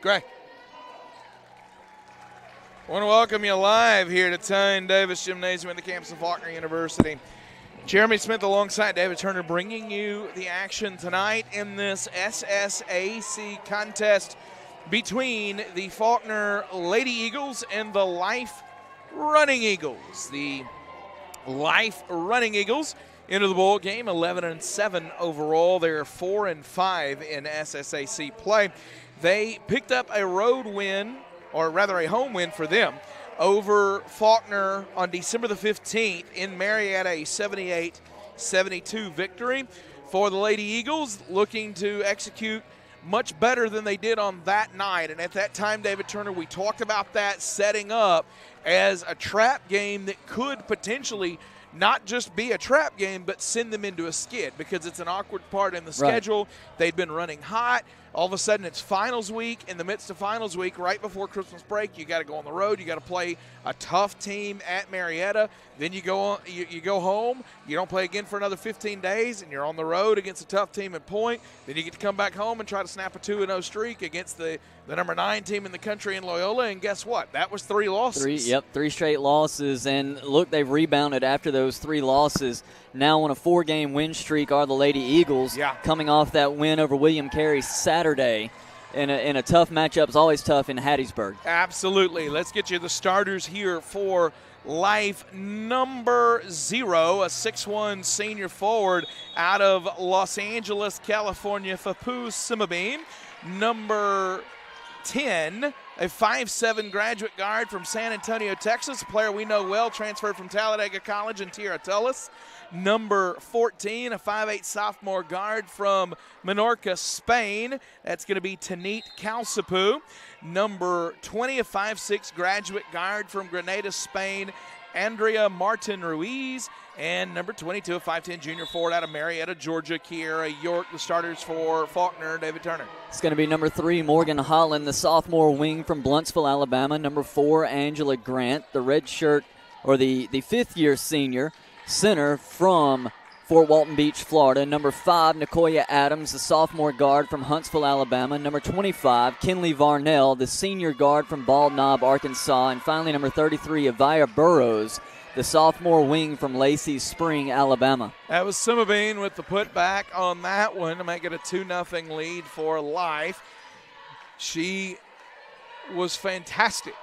Greg. I want to welcome you live here to Tyne Davis Gymnasium at the campus of Faulkner University. Jeremy Smith alongside David Turner bringing you the action tonight in this SSAC contest between the Faulkner Lady Eagles and the Life Running Eagles. The Life Running Eagles into the bowl game, 11-7 overall. They're 4-5 in SSAC play. They picked up a road win, or rather a home win for them, over Faulkner on December the 15th in Marietta, a 78-72 victory. For the Lady Eagles, looking to execute much better than they did on that night. And at that time, David Turner, we talked about that setting up as a trap game that could potentially not just be a trap game, but send them into a skid because it's an awkward part in the schedule. They'd been running hot. All of a sudden, it's finals week. In the midst of finals week, right before Christmas break, you got to go on the road. You got to play a tough team at Marietta. Then you go on, you go home. You don't play again for another 15 days, and you're on the road against a tough team at Point. Then you get to come back home and try to snap a 2-0 streak against the number 9 team in the country in Loyola. And guess what? That was 3 losses. Three straight losses. And look, they've rebounded after those 3 losses. Now on a 4-game win streak are the Lady Eagles, coming off that win over William Carey Saturday in a tough matchup. It's always tough in Hattiesburg. Absolutely. Let's get you the starters here for Life. Number 0, a 6'1 senior forward out of Los Angeles, California, Fapu Simabine. Number 10, a 5'7 graduate guard from San Antonio, Texas, a player we know well, transferred from Talladega College in Tierra Tullis. Number 14, a 5'8 sophomore guard from Menorca, Spain. That's going to be Tanit Calcipu. Number 20, a 5'6 graduate guard from Grenada, Spain, Andrea Martin Ruiz. And number 22, a 5'10 junior forward out of Marietta, Georgia, Kiera York. The starters for Faulkner, David Turner. It's going to be number 3, Morgan Holland, the sophomore wing from Bluntsville, Alabama. Number 4, Angela Grant, the red shirt, or the fifth-year senior center from Fort Walton Beach, Florida. Number 5, Nicoya Adams, the sophomore guard from Huntsville, Alabama. Number 25, Kinley Varnell, the senior guard from Bald Knob, Arkansas. And finally, number 33, Avaya Burrows, the sophomore wing from Lacey Spring, Alabama. That was Simabine with the putback on that one to make it a 2-0 lead for Life. She was fantastic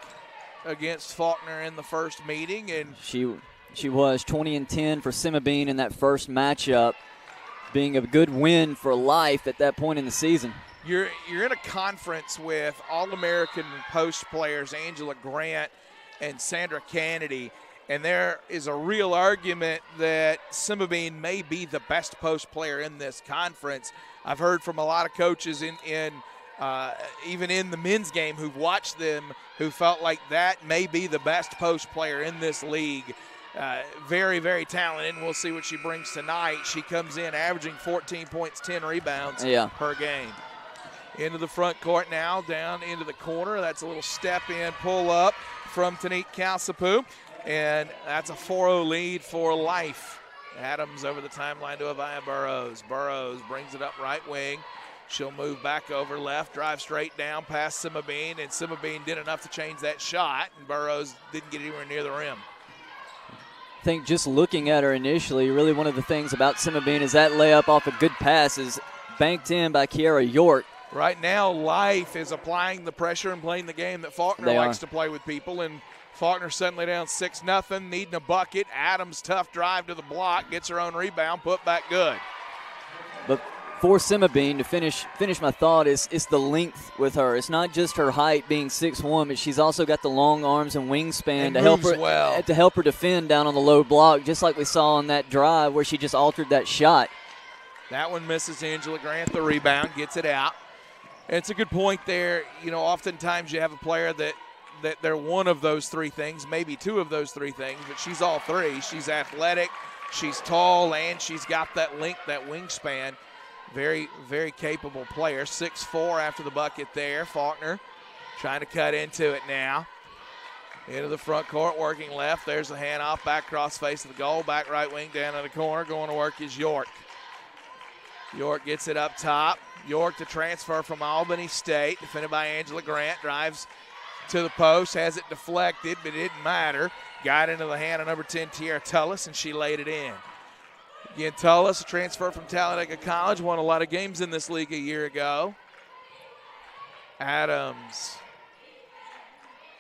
against Faulkner in the first meeting, and She was 20-10 for Simabine in that first matchup, being a good win for Life at that point in the season. You're in a conference with All-American post players Angela Grant and Sandra Kennedy, and there is a real argument that Simabine may be the best post player in this conference. I've heard from a lot of coaches even in the men's game who've watched them who felt like that may be the best post player in this league. Very, very talented, and we'll see what she brings tonight. She comes in averaging 14 points, 10 rebounds per game. Into the front court now, down into the corner. That's a little step-in pull-up from Tanit Calcipu, and that's a 4-0 lead for Life. Adams over the timeline to Avaya Burrows. Burrows brings it up right wing. She'll move back over left, drive straight down past Simabine, and Simabine did enough to change that shot, and Burrows didn't get anywhere near the rim. I think just looking at her initially, really one of the things about Simabine is that layup off a good pass is banked in by Kiera York. Right now, Life is applying the pressure and playing the game that Faulkner likes to play with people, and Faulkner suddenly down 6-0, needing a bucket. Adams, tough drive to the block, gets her own rebound, put back good. But for Simabine, to finish my thought, is the length with her. It's not just her height being 6'1", but she's also got the long arms and wingspan to help her defend down on the low block, just like we saw on that drive where she just altered that shot. That one misses Angela Grant, the rebound, gets it out. And it's a good point there. You know, oftentimes you have a player that they're one of those 3 things, maybe 2 of those 3 things, but she's all 3. She's athletic, she's tall, and she's got that length, that wingspan. Very, very capable player. 6'4" after the bucket there. Faulkner trying to cut into it now. Into the front court, working left. There's the handoff, back cross face of the goal. Back right wing down in the corner. Going to work is York. York gets it up top. York, the transfer from Albany State, defended by Angela Grant, drives to the post, has it deflected, but it didn't matter. Got into the hand of number 10, Tiara Tullis, and she laid it in. Again, Tullis, a transfer from Talladega College, won a lot of games in this league a year ago. Adams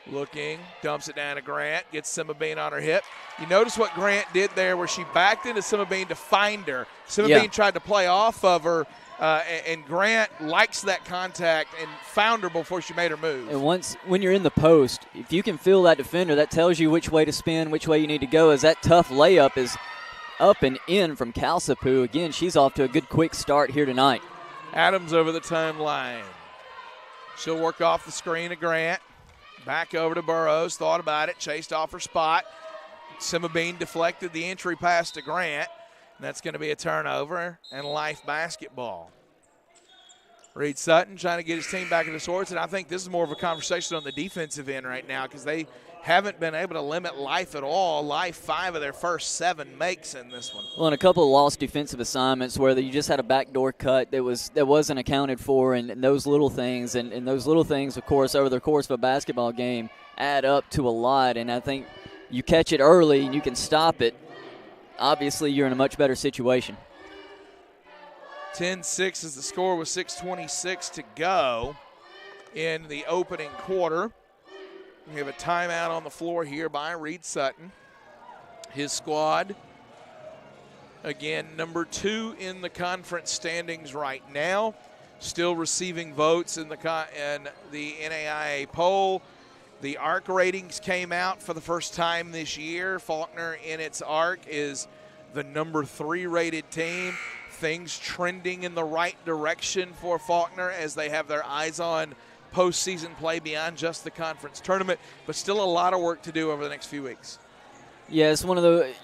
looking, dumps it down to Grant, gets Sima Bean on her hip. You notice what Grant did there where she backed into Sima Bean to find her. Sima Bean tried to play off of her, and Grant likes that contact and found her before she made her move. And when you're in the post, if you can feel that defender, that tells you which way to spin, which way you need to go, as that tough layup is up and in from Calcipu. Again, she's off to a good quick start here tonight. Adams over the timeline. She'll work off the screen of Grant. Back over to Burrows, thought about it, chased off her spot. Sima Bean deflected the entry pass to Grant. That's going to be a turnover and Life basketball. Reed Sutton trying to get his team back into sorts, and I think this is more of a conversation on the defensive end right now because they haven't been able to limit Life at all. Life 5 of their first 7 makes in this one. Well, and a couple of lost defensive assignments where you just had a backdoor cut that wasn't accounted for, and those little things, and those little things, of course, over the course of a basketball game add up to a lot. And I think you catch it early and you can stop it. Obviously, you're in a much better situation. 10-6 is the score with 6:26 to go in the opening quarter. We have a timeout on the floor here by Reed Sutton. His squad, again, number 2 in the conference standings right now, still receiving votes in the NAIA poll. The ARC ratings came out for the first time this year. Faulkner in its ARC is the number 3 rated team. Things trending in the right direction for Faulkner as they have their eyes on postseason play beyond just the conference tournament, but still a lot of work to do over the next few weeks. Yeah, it's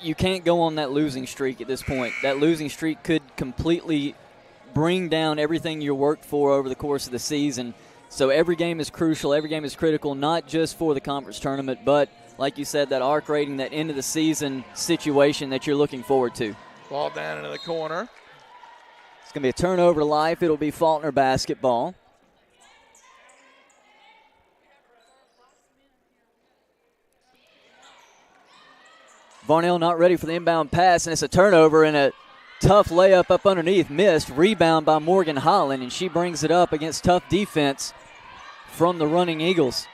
you can't go on that losing streak at this point. That losing streak could completely bring down everything you worked for over the course of the season. So every game is crucial, every game is critical, not just for the conference tournament, but like you said, that ARC rating, that end of the season situation that you're looking forward to. Ball down into the corner. It's going to be a turnover to Life. It'll be Faulkner basketball. Varnell not ready for the inbound pass, and it's a turnover and a tough layup up underneath. Missed. Rebound by Morgan Holland, and she brings it up against tough defense from the running Eagles.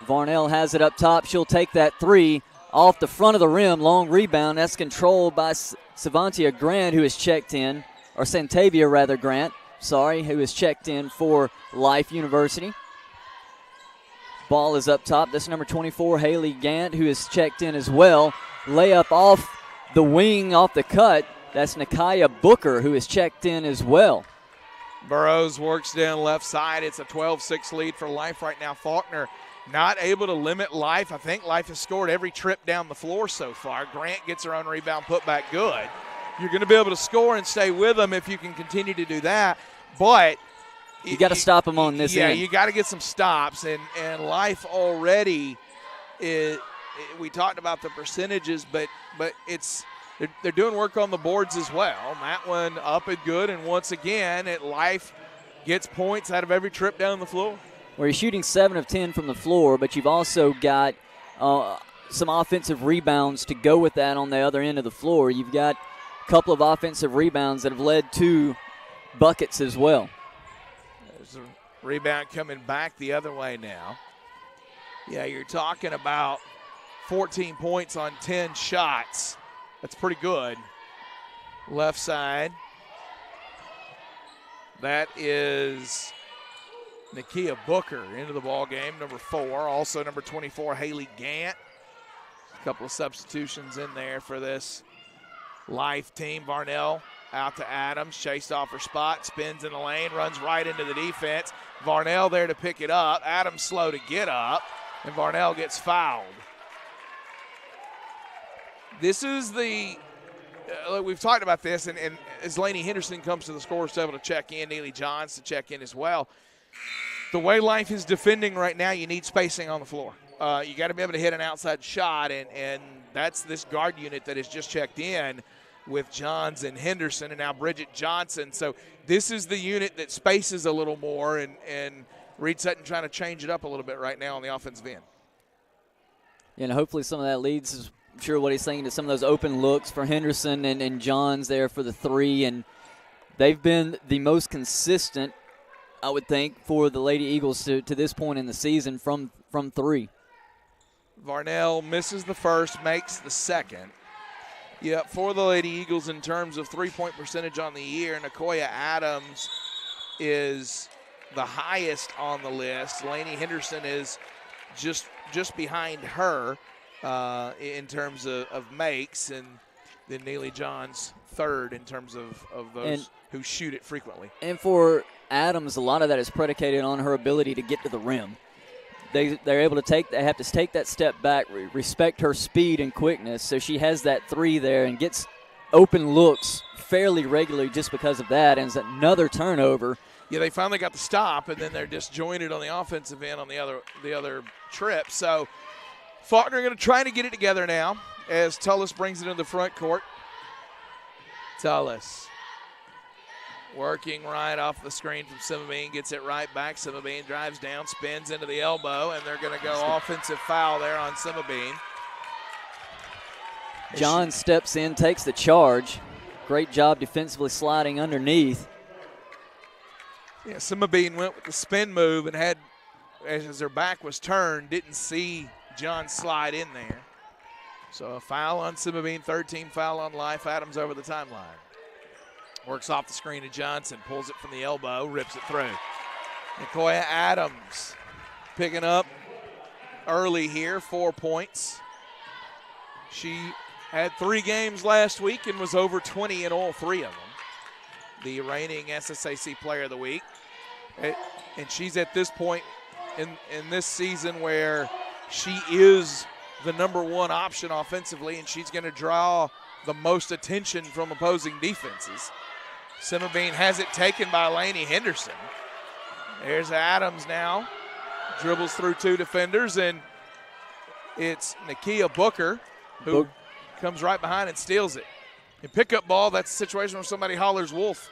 Varnell has it up top. She'll take that 3 off the front of the rim. Long rebound. That's controlled by Savantia Grant, who is checked in, or Santavia rather Grant, who is checked in for Life University. Ball is up top. That's number 24, Haley Gant, who is checked in as well. Layup off the wing, off the cut. That's Nakaya Booker, who is checked in as well. Burrows works down left side. It's a 12-6 lead for Life right now. Faulkner not able to limit Life. I think Life has scored every trip down the floor so far. Grant gets her own rebound, put back good. You're going to be able to score and stay with them if you can continue to do that. But you got to stop them on this end. Yeah, you got to get some stops. And Life already is – we talked about the percentages, but they're doing work on the boards as well. That one up and good, and once again, Life gets points out of every trip down the floor. Where you're shooting 7 of 10 from the floor, but you've also got some offensive rebounds to go with that on the other end of the floor. You've got a couple of offensive rebounds that have led to buckets as well. There's a rebound coming back the other way now. Yeah, you're talking about 14 points on 10 shots. That's pretty good. Left side. That is Nakia Booker into the ball game, number 4. Also number 24, Haley Gant. A couple of substitutions in there for this Life team. Varnell out to Adams, chased off her spot, spins in the lane, runs right into the defense. Varnell there to pick it up. Adams slow to get up, and Varnell gets fouled. This is we've talked about this, and as Lainey Henderson comes to the scorer's table to check in, Neely Johns to check in as well. The way Life is defending right now, you need spacing on the floor. You got to be able to hit an outside shot, and that's this guard unit that has just checked in. with Johns and Henderson, and now Bridget Johnson. So this is the unit that spaces a little more, and Reed Sutton trying to change it up a little bit right now on the offensive end. And hopefully some of that leads, I'm sure what he's thinking, to some of those open looks for Henderson and Johns there for the three. And they've been the most consistent, I would think, for the Lady Eagles to this point in the season from three. Varnell misses the first, makes the second. Yep, for the Lady Eagles in terms of three-point percentage on the year, Nicoya Adams is the highest on the list. Lainey Henderson is just behind her in terms of makes, and then Neely Johns third in terms of those who shoot it frequently. And for Adams, a lot of that is predicated on her ability to get to the rim. They're able to they have to take that step back, respect her speed and quickness, so she has that three there and gets open looks fairly regularly just because of that, and it's another turnover. Yeah, they finally got the stop, and then they're disjointed on the offensive end on the other trip. So Faulkner going to try to get it together now as Tullis brings it into the front court. Tullis working right off the screen from Simabine, gets it right back. Simabine drives down, spins into the elbow, and they're going to go offensive foul there on Simabine. John steps in, takes the charge. Great job defensively sliding underneath. Yeah, Simabine went with the spin move and had, as her back was turned, didn't see John slide in there. So a foul on Simabine, third team foul on Life. Adams over the timeline. Works off the screen to Johnson, pulls it from the elbow, rips it through. Nicoya Adams picking up early here, 4 points. She had 3 games last week and was over 20 in all 3 of them. The reigning SSAC Player of the Week. And she's at this point in this season where she is the number 1 option offensively, and she's going to draw the most attention from opposing defenses. Simabine has it taken by Lainey Henderson. There's Adams now. Dribbles through 2 defenders, and it's Nakia Booker who comes right behind and steals it. In pickup ball, that's a situation where somebody hollers wolf.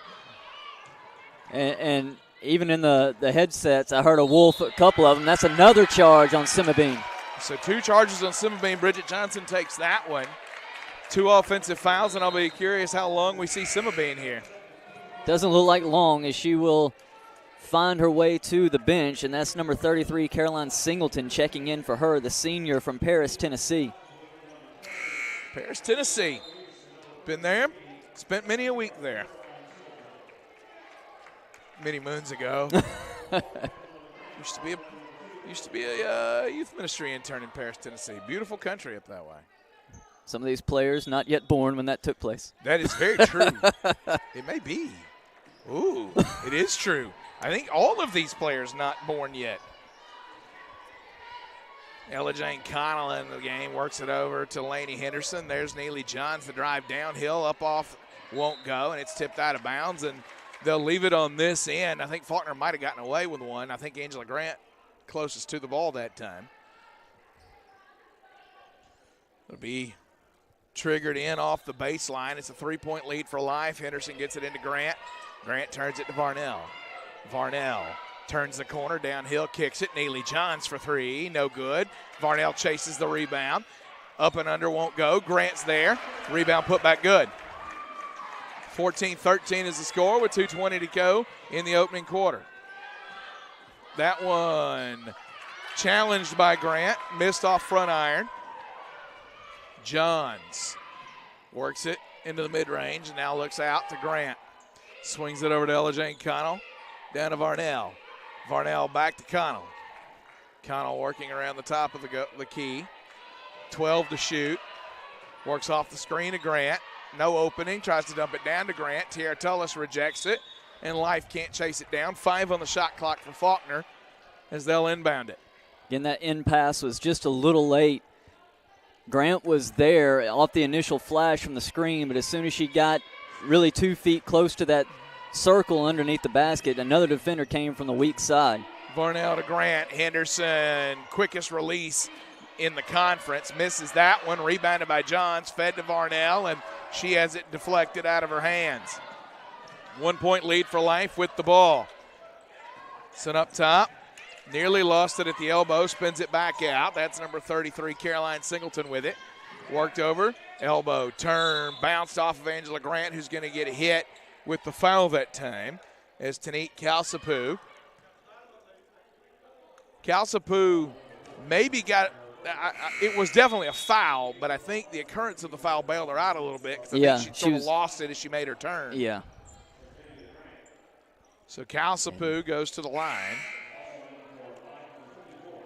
And even in the headsets, I heard a wolf, a couple of them. That's another charge on Simabine. So 2 charges on Simabine. Bridget Johnson takes that one. 2 offensive fouls, and I'll be curious how long we see Simabine here. Doesn't look like long, as she will find her way to the bench, and that's number 33, Caroline Singleton, checking in for her, the senior from Paris, Tennessee. Paris, Tennessee. Been there, spent many a week there. Many moons ago. used to be a youth ministry intern in Paris, Tennessee. Beautiful country up that way. Some of these players not yet born when that took place. That is very true. It may be. Ooh, it is true. I think all of these players not born yet. Ella Jane Connell in the game, works it over to Lainey Henderson. There's Neely Johns, the drive downhill, up off, won't go, and it's tipped out of bounds, and they'll leave it on this end. I think Faulkner might have gotten away with one. I think Angela Grant closest to the ball that time. It'll be triggered in off the baseline. It's a 3-point lead for Life. Henderson gets it into Grant. Grant turns it to Varnell. Varnell turns the corner, downhill, kicks it. Neely Johns for 3, no good. Varnell chases the rebound. Up and under, won't go. Grant's there. Rebound put back good. 14-13 is the score with 2:20 to go in the opening quarter. That one challenged by Grant, missed off front iron. Johns works it into the mid-range and now looks out to Grant. Swings it over to Ella Jane Connell, down to Varnell. Varnell back to Connell. Connell working around the top of the key. 12 to shoot. Works off the screen to Grant. No opening, tries to dump it down to Grant. Tiara Tullis rejects it, and Life can't chase it down. 5 on the shot clock for Faulkner as they'll inbound it. Again, that in pass was just a little late. Grant was there off the initial flash from the screen, but as soon as she got really 2 feet close to that circle underneath the basket, another defender came from the weak side. Varnell to Grant. Henderson, quickest release in the conference. Misses that one. Rebounded by Johns. Fed to Varnell, and she has it deflected out of her hands. 1 point lead for Life with the ball. Sent up top. Nearly lost it at the elbow. Spins it back out. That's number 33, Caroline Singleton with it. Worked over. Elbow. Turn. Bounced off of Angela Grant, who's going to get hit with the foul that time, as Taneet Calsapoo. Calsapoo maybe got it was definitely a foul, but I think the occurrence of the foul bailed her out a little bit because I think she sort of lost it as she made her turn. Yeah. So Calsapoo goes to the line.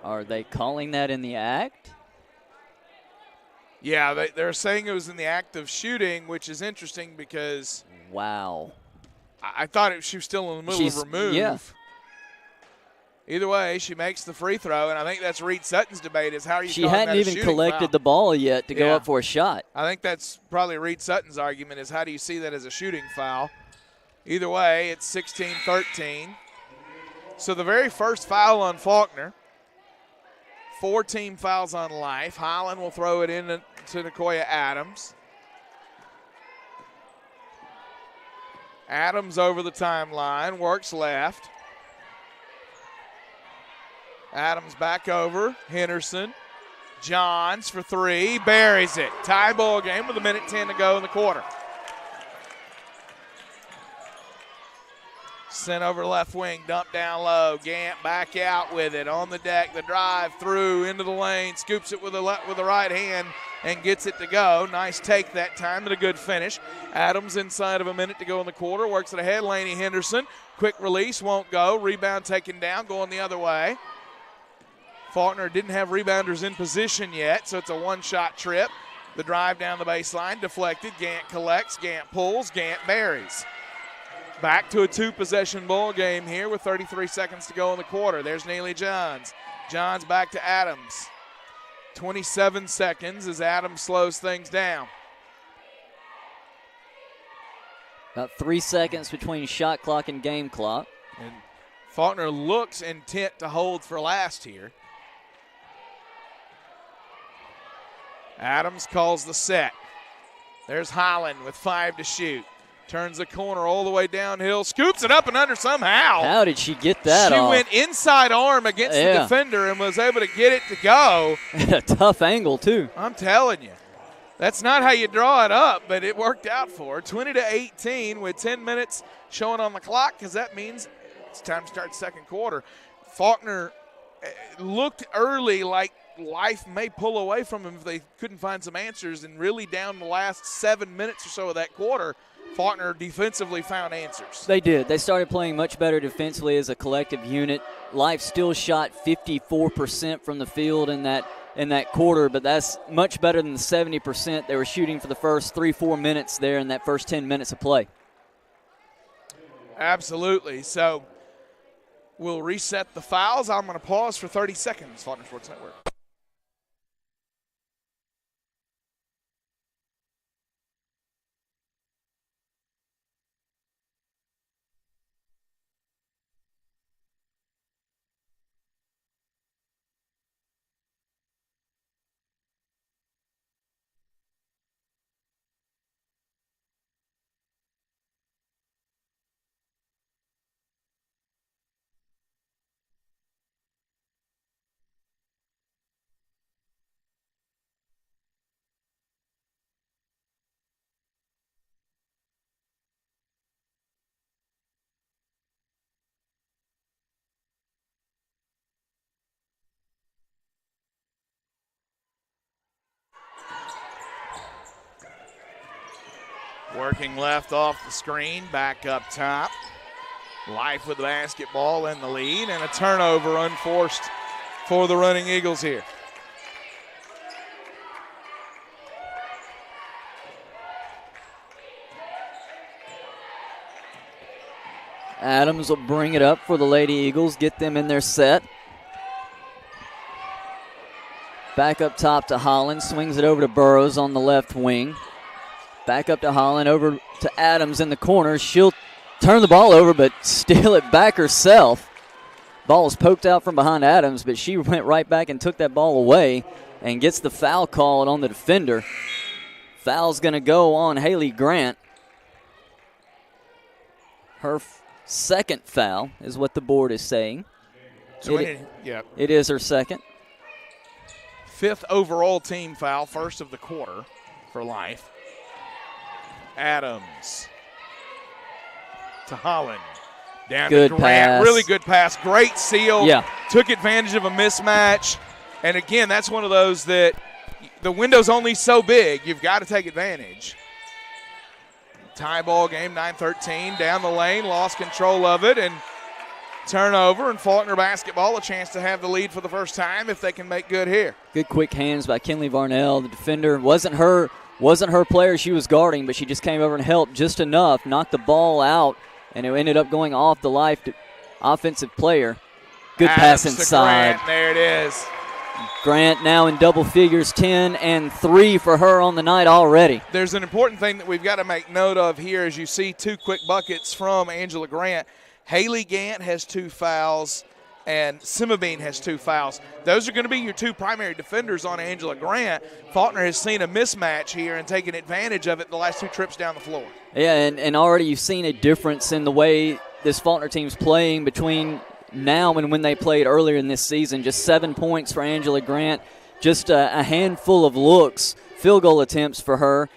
Are they calling that in the act? Yeah, they're saying it was in the act of shooting, which is interesting because wow, I thought she was still in the middle of her move. Yeah. Either way, she makes the free throw, and I think that's Reed Sutton's debate is how are you she calling hadn't that a even shooting collected foul? the ball yet to go up for a shot. I think that's probably Reed Sutton's argument is how do you see that as a shooting foul? Either way, it's 16-13. So the very first foul on Faulkner. 4 team fouls on Life. Holland will throw it in to Nicoya Adams. Adams over the timeline, works left. Adams back over. Henderson. Johns for 3. Buries it. Tie ball game with 1:10 to go in the quarter. Sent over left wing, dump down low. Gant back out with it on the deck. The drive through into the lane, scoops it with the right hand and gets it to go. Nice take that time and a good finish. Adams inside of 1 minute to go in the quarter. Works it ahead. Laney Henderson. Quick release, won't go. Rebound taken down, going the other way. Faulkner didn't have rebounders in position yet, so it's a one-shot trip. The drive down the baseline, deflected. Gant collects, Gant pulls, Gant buries. Back to a 2-possession ball game here with 33 seconds to go in the quarter. There's Neely Johns. Johns back to Adams. 27 seconds as Adams slows things down. About 3 seconds between shot clock and game clock. And Faulkner looks intent to hold for last here. Adams calls the set. There's Holland with 5 to shoot. Turns the corner all the way downhill, scoops it up and under somehow. How did she get that She off? went inside arm against the defender and was able to get it to go. A tough angle, too. I'm telling you. That's not how you draw it up, but it worked out for her. 20-18 with 10 minutes showing on the clock because that means it's time to start second quarter. Faulkner looked early like Life may pull away from him if they couldn't find some answers, and really down the last 7 minutes or so of that quarter, Faulkner defensively found answers. They did. They started playing much better defensively as a collective unit. Life still shot 54% from the field in that quarter, but that's much better than the 70% they were shooting for the first 3-4 minutes there in that first 10 minutes of play. Absolutely. So we'll reset the fouls. I'm going to pause for 30 seconds. Faulkner Sports Network. Working left off the screen, back up top. Life with the basketball in the lead, and a turnover unforced for the running Eagles here. Adams will bring it up for the Lady Eagles, get them in their set. Back up top to Holland, swings it over to Burrows on the left wing. Back up to Holland, over to Adams in the corner. She'll turn the ball over, but steal it back herself. Ball was poked out from behind Adams, but she went right back and took that ball away. and gets the foul called on the defender. Foul's going to go on Haley Grant. Her second foul is what the board is saying. It is her second. 5th overall team foul, first of the quarter for Life. Adams to Holland. Down good to Grant. Pass. Really good pass. Great seal. Yeah. Took advantage of a mismatch. And again, that's one of those that the window's only so big. You've got to take advantage. Tie ball game, 9-13. Down the lane, lost control of it, and turnover. And Faulkner basketball, a chance to have the lead for the first time if they can make good here. Good quick hands by Kinley Varnell. The defender wasn't her player she was guarding, but she just came over and helped just enough, knocked the ball out, and it ended up going off the Life offensive player. Good pass inside. Grant. There it is. Grant now in double figures, 10 and 3 for her on the night already. There's an important thing that we've got to make note of here as you see 2 quick buckets from Angela Grant. Haley Gant has 2 fouls, and Simabine has 2 fouls. Those are going to be your 2 primary defenders on Angela Grant. Faulkner has seen a mismatch here and taken advantage of it the last 2 trips down the floor. Yeah, and already you've seen a difference in the way this Faulkner team's playing between now and when they played earlier in this season. Just 7 points for Angela Grant, just a handful of looks, field goal attempts for her,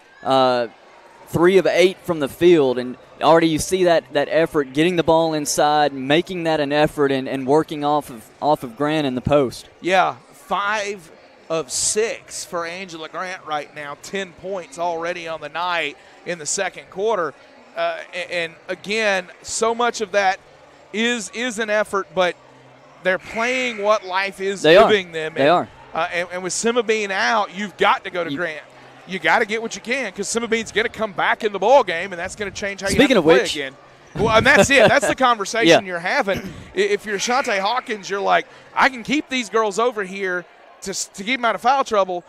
3 of 8 from the field, and already you see that effort, getting the ball inside, making that an effort, and working off of Grant in the post. Yeah, 5 of 6 for Angela Grant right now, 10 points already on the night in the second quarter. And again, so much of that is an effort, but they're playing what Life is giving them. They are. And with Sima being out, you've got to go to Grant. You got to get what you can because Sima Bean's going to come back in the ball game, and that's going to change how you have to play again. Well, and that's it. That's the conversation you're having. If you're Shante Hawkins, you're like, I can keep these girls over here to keep them out of foul trouble,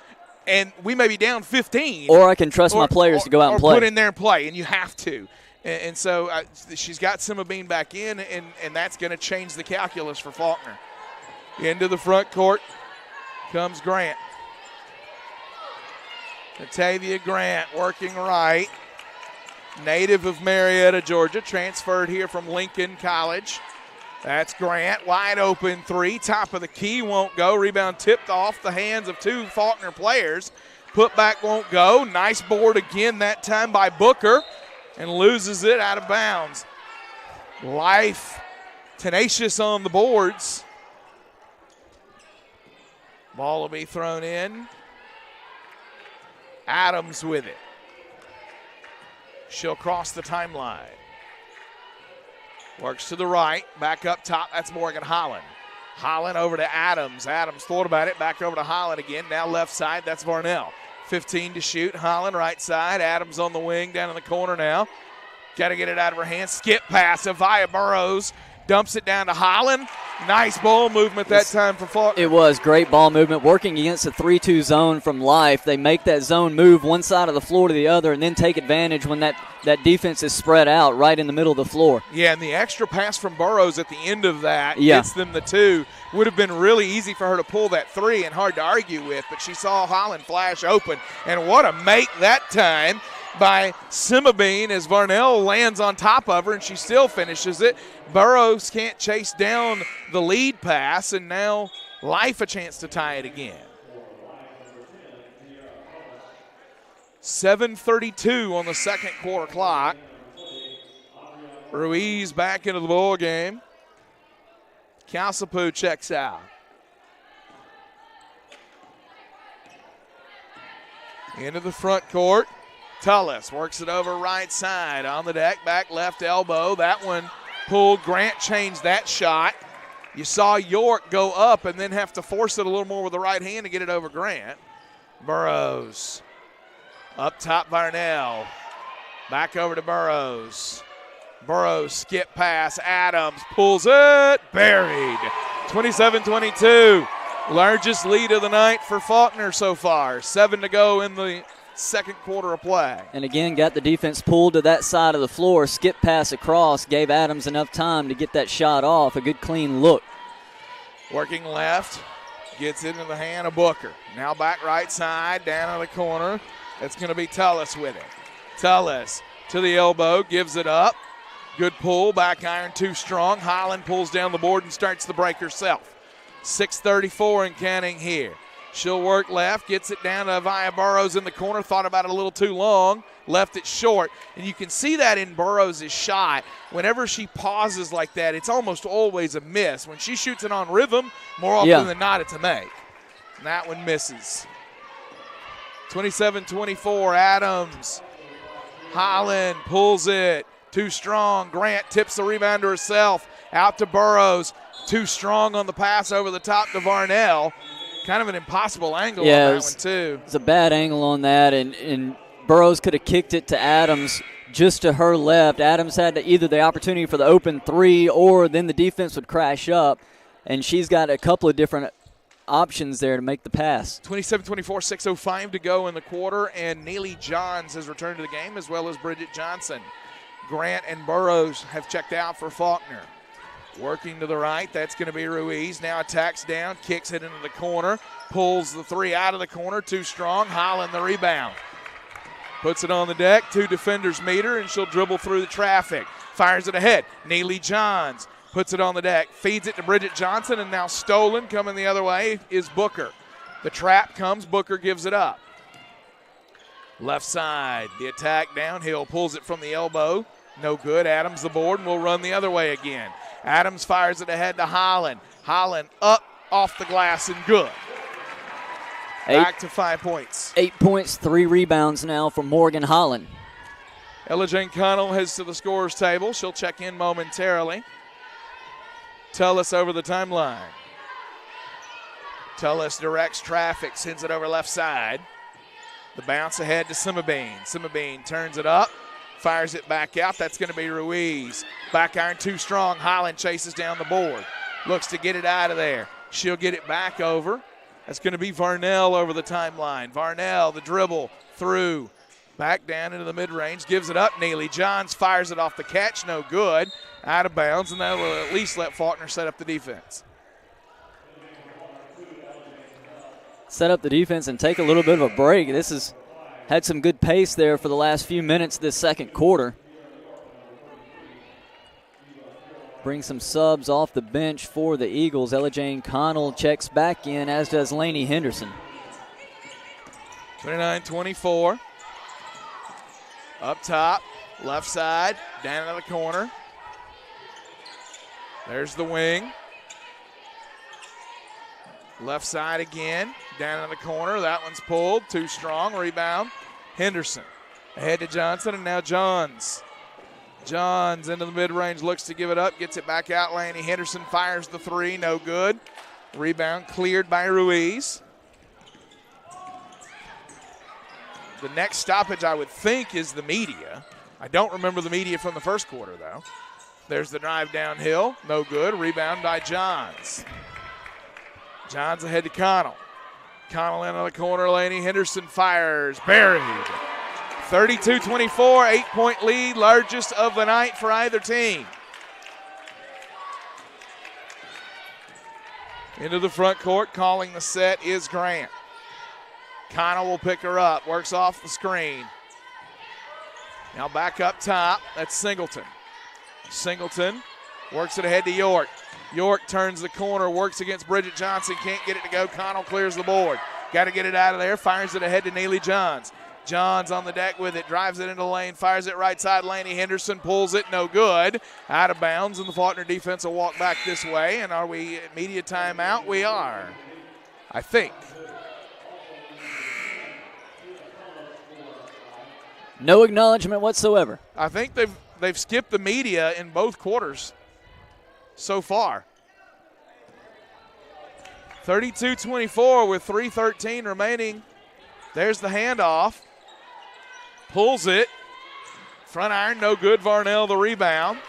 and we may be down 15. Or I can trust my players to go out and play. Or put in there and play, and you have to. And so she's got Sima Bean back in, and that's going to change the calculus for Faulkner. Into the front court comes Grant. Natavia Grant working right. Native of Marietta, Georgia, transferred here from Lincoln College. That's Grant, wide open 3, top of the key, won't go. Rebound tipped off the hands of 2 Faulkner players. Put back won't go. Nice board again that time by Booker, and loses it out of bounds. Life tenacious on the boards. Ball will be thrown in. Adams with it. She'll cross the timeline. Works to the right, back up top. That's Morgan Holland. Holland over to Adams. Adams thought about it, back over to Holland again. Now left side, that's Varnell. 15 to shoot. Holland right side. Adams on the wing, down in the corner now. Got to get it out of her hands. Skip pass. Avia Burrows dumps it down to Holland. Nice ball movement that time for Faulkner. It was great ball movement. Working against a 3-2 zone from Life. They make that zone move one side of the floor to the other and then take advantage when that defense is spread out right in the middle of the floor. Yeah, and the extra pass from Burrows at the end of that gets them the 2. Would have been really easy for her to pull that 3 and hard to argue with, but she saw Holland flash open. And what a make that time by Simabine as Varnell lands on top of her, and she still finishes it. Burrows can't chase down the lead pass, and now Life a chance to tie it again. 7:32 on the second quarter clock. Ruiz back into the ball game. Calsapu checks out. Into the front court. Tullis works it over right side. On the deck, back left elbow. That one pulled. Grant changed that shot. You saw York go up and then have to force it a little more with the right hand to get it over Grant. Burrows. Up top, Varnell. Back over to Burrows. Burrows skip pass. Adams pulls it. Buried. 27-22. Largest lead of the night for Faulkner so far. 7 to go in the second quarter of play. And again, got the defense pulled to that side of the floor. Skip pass across. Gave Adams enough time to get that shot off. A good clean look. Working left. Gets into the hand of Booker. Now back right side, down in the corner. It's going to be Tullis with it. Tullis to the elbow, gives it up. Good pull, back iron too strong. Holland pulls down the board and starts the break herself. 6:34 and counting here. She'll work left, gets it down to Avia Burrows in the corner. Thought about it a little too long, left it short. And you can see that in Burrows' shot. Whenever she pauses like that, it's almost always a miss. When she shoots it on rhythm, more often than not, it's a make. And that one misses. 27-24, Adams. Holland pulls it. Too strong. Grant tips the rebound to herself. Out to Burrows. Too strong on the pass over the top to Varnell. Kind of an impossible angle on that one, too. It's a bad angle on that, and Burrows could have kicked it to Adams just to her left. Adams had either the opportunity for the open three or then the defense would crash up, and she's got a couple of different options there to make the pass. 27-24, 6:05 to go in the quarter, and Neely Johns has returned to the game as well as Bridget Johnson. Grant and Burrows have checked out for Faulkner. Working to the right, that's going to be Ruiz. Now attacks down, kicks it into the corner, pulls the three out of the corner, too strong. Holland the rebound. Puts it on the deck, two defenders meet her, and she'll dribble through the traffic. Fires it ahead. Neely Johns puts it on the deck, feeds it to Bridget Johnson, and now stolen, coming the other way, is Booker. The trap comes, Booker gives it up. Left side, the attack downhill, pulls it from the elbow. No good. Adams the board, and will run the other way again. Adams fires it ahead to Holland. Holland up off the glass and good. Back to 5 points. 8 points, 3 rebounds now for Morgan Holland. Ella Jane Connell heads to the scorer's table. She'll check in momentarily. Tullis over the timeline. Tullis directs traffic, sends it over left side. The bounce ahead to Simabine. Simabine turns it up. Fires it back out. That's going to be Ruiz. Back iron too strong. Holland chases down the board. Looks to get it out of there. She'll get it back over. That's going to be Varnell over the timeline. Varnell, the dribble through. Back down into the mid-range. Gives it up. Neely Johns fires it off the catch. No good. Out of bounds, and that will at least let Faulkner set up the defense. Set up the defense and take a little bit of a break. This has had some good pace there for the last few minutes this second quarter. Bring some subs off the bench for the Eagles. Ella Jane Connell checks back in, as does Lainey Henderson. 29-24. Up top, left side, down in the corner. There's the wing. Left side again, down in the corner. That one's pulled, too strong. Rebound, Henderson. Ahead to Johnson, and now Johns. Johns into the mid-range, looks to give it up, gets it back out. Lanny Henderson fires the three, no good. Rebound cleared by Ruiz. The next stoppage, I would think, is the media. I don't remember the media from the first quarter, though. There's the drive downhill, no good. Rebound by Johns. Johns ahead to Connell. Connell into the corner. Laney Henderson fires. Buried. 32-24, 8-point lead, largest of the night for either team. Into the front court, calling the set is Grant. Connell will pick her up, works off the screen. Now back up top, that's Singleton. Singleton works it ahead to York. York turns the corner, works against Bridget Johnson, can't get it to go. Connell clears the board. Got to get it out of there, fires it ahead to Neely Johns. Johns on the deck with it, drives it into the lane, fires it right side. Laney Henderson pulls it, no good. Out of bounds, and the Faulkner defense will walk back this way. And are we at media timeout? We are, I think. No acknowledgement whatsoever. I think they've skipped the media in both quarters so far. 32-24 with 3:13 remaining. There's the handoff. Pulls it. Front iron, no good. Varnell the rebound.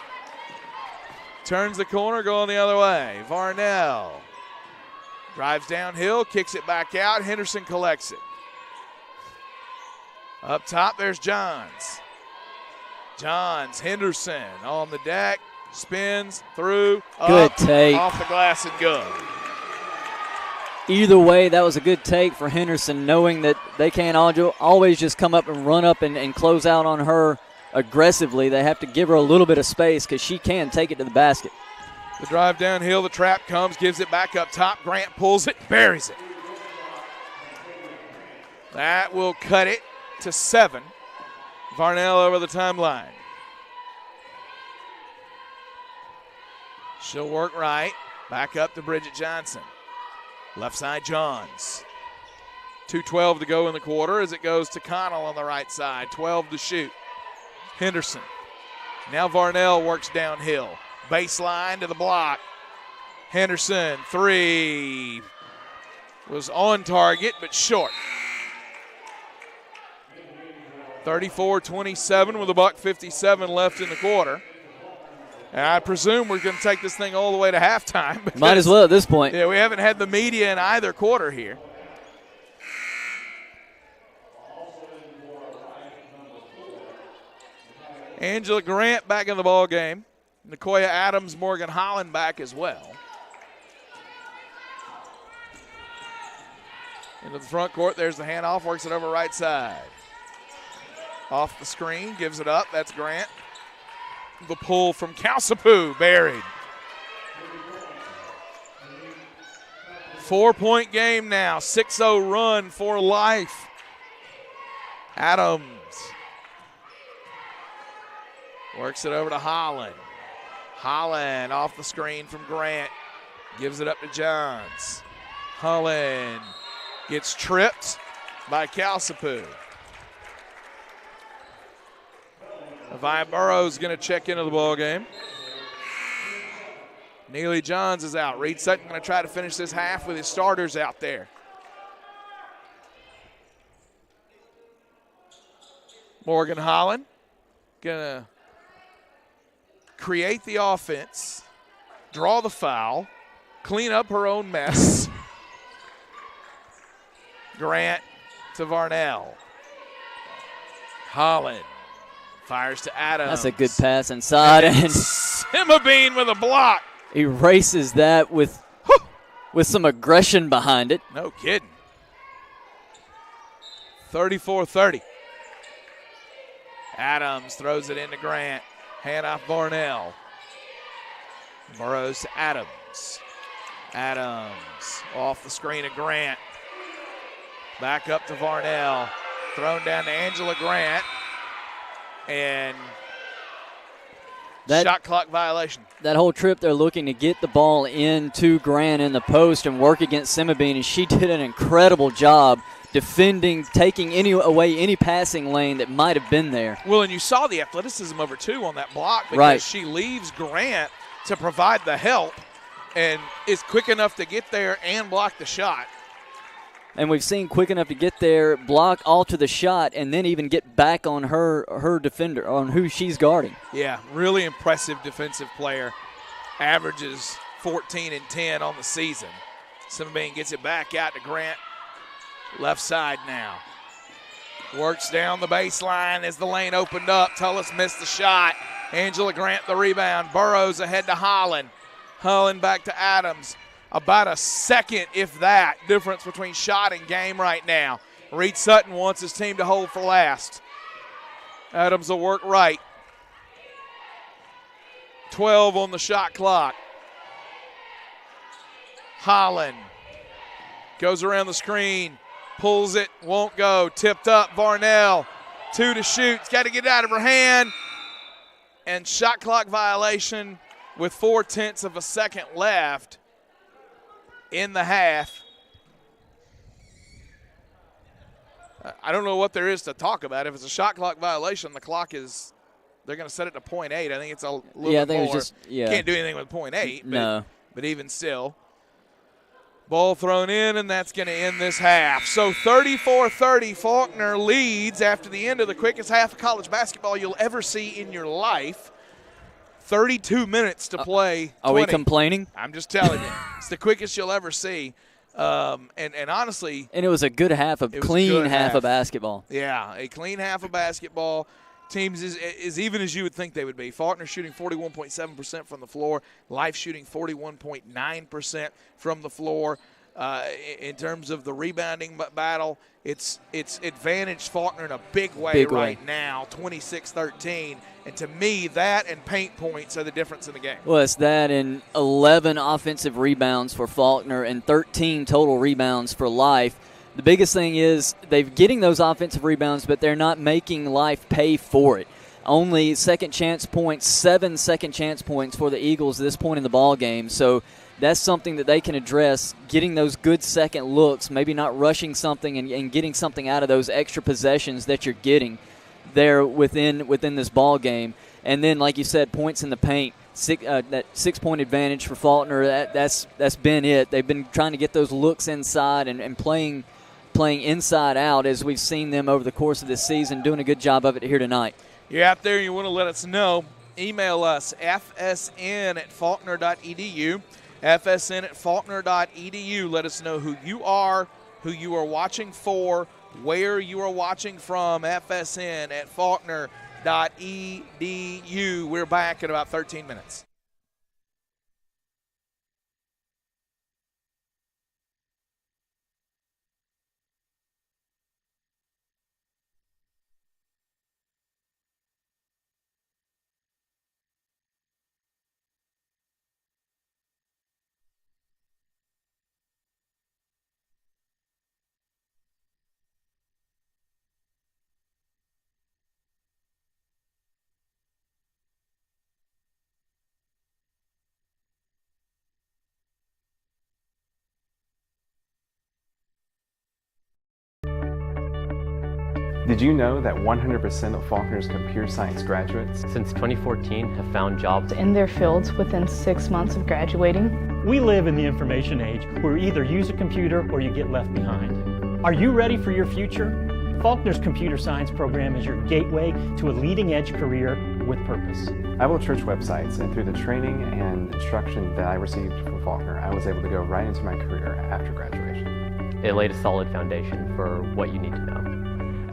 Turns the corner, going the other way. Varnell drives downhill, kicks it back out. Henderson collects it. Up top, there's Johns. Johns, Henderson on the deck, spins through, good up, take. off the glass and good. Either way, that was a good take for Henderson, knowing that they can't always just come up and run up and close out on her aggressively. They have to give her a little bit of space because she can take it to the basket. The drive downhill, the trap comes, gives it back up top. Grant pulls it, buries it. That will cut it to 7. Varnell over the timeline. She'll work right. Back up to Bridget Johnson. Left side, Johns. 2:12 to go in the quarter as it goes to Connell on the right side. 12 to shoot. Henderson. Now Varnell works downhill. Baseline to the block. Henderson, 3. Was on target, but short. 34-27 with $1:57 left in the quarter. And I presume we're going to take this thing all the way to halftime. Because, might as well at this point. Yeah, we haven't had the media in either quarter here. Angela Grant back in the ball game. Nicoya Adams, Morgan Holland back as well. Into the front court, there's the handoff, works it over right side. Off the screen, gives it up, that's Grant. The pull from Calcipu, buried. 4-point game now, 6-0 run for life. Adams works it over to Holland. Holland off the screen from Grant, gives it up to Johns. Holland gets tripped by Calcipu. Vi Burrows going to check into the ball game. Neely Johns is out. Reed Sutton going to try to finish this half with his starters out there. Morgan Holland going to create the offense, draw the foul, clean up her own mess. Grant to Varnell. Holland fires to Adams. That's a good pass inside. And Simabine with a block. Erases that with some aggression behind it. No kidding. 34-30. Adams throws it into Grant. Hand off Varnell. Burrows to Adams. Adams off the screen of Grant. Back up to Varnell. Thrown down to Angela Grant. And shot clock violation. That whole trip they're looking to get the ball into Grant in the post and work against Simabine, and she did an incredible job defending, taking away any passing lane that might have been there. Well, and you saw the athleticism of her, too, on that block because she leaves Grant to provide the help and is quick enough to get there and block the shot. And we've seen quick enough to get there, block alter the shot, and then even get back on her defender, on who she's guarding. Yeah, really impressive defensive player. Averages 14 and 10 on the season. Simabine gets it back out to Grant. Left side now. Works down the baseline as the lane opened up. Tullis missed the shot. Angela Grant the rebound. Burrows ahead to Holland. Holland back to Adams. About a second, if that, difference between shot and game right now. Reed Sutton wants his team to hold for last. Adams will work right. 12 on the shot clock. Holland goes around the screen, pulls it, won't go. Tipped up, Varnell. 2 to shoot. It's got to get out of her hand. And shot clock violation with 0.4 of a second left in the half. I don't know what there is to talk about. If it's a shot clock violation, the clock is, they're going to set it to 0.8. I think it's a little bit more. Can't do anything with 0.8. But, no. But even still. Ball thrown in, and that's going to end this half. So 34-30, Faulkner leads after the end of the quickest half of college basketball you'll ever see in your life. 32 minutes to play. 20. Are we complaining? I'm just telling you. It's the quickest you'll ever see. And honestly. And it was a good half of clean half of basketball. Yeah, a clean half of basketball. Teams is even as you would think they would be. Faulkner shooting 41.7% from the floor. Life shooting 41.9% from the floor. in terms of the rebounding battle, it's advantaged Faulkner in a big way Big way. right now, 26-13. And to me, that and paint points are the difference in the game. Well, it's that and 11 offensive rebounds for Faulkner and 13 total rebounds for Life. The biggest thing is they're getting those offensive rebounds, but they're not making Life pay for it. Only second chance points, 7 second chance points for the Eagles at this point in the ball game. So that's something that they can address, getting those good second looks, maybe not rushing something and getting something out of those extra possessions that you're getting there within this ball game. And then, like you said, points in the paint, that 6-point advantage for Faulkner, that's been it. They've been trying to get those looks inside and playing inside out as we've seen them over the course of this season, doing a good job of it here tonight. You're out there, you want to let us know, email us, fsn@faulkner.edu, fsn@faulkner.edu. Let us know who you are watching for, where you are watching from, fsn@faulkner.edu. We're back in about 13 minutes. Did you know that 100% of Faulkner's computer science graduates since 2014 have found jobs in their fields within 6 months of graduating? We live in the information age where you either use a computer or you get left behind. Are you ready for your future? Faulkner's computer science program is your gateway to a leading-edge career with purpose. I built church websites, and through the training and instruction that I received from Faulkner, I was able to go right into my career after graduation. It laid a solid foundation for what you need to know.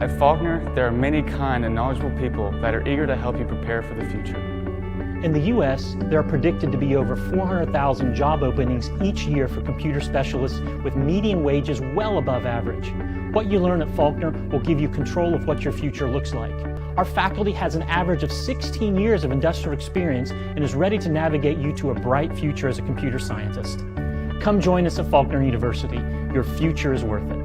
At Faulkner, there are many kind and knowledgeable people that are eager to help you prepare for the future. In the U.S., there are predicted to be over 400,000 job openings each year for computer specialists with median wages well above average. What you learn at Faulkner will give you control of what your future looks like. Our faculty has an average of 16 years of industrial experience and is ready to navigate you to a bright future as a computer scientist. Come join us at Faulkner University. Your future is worth it.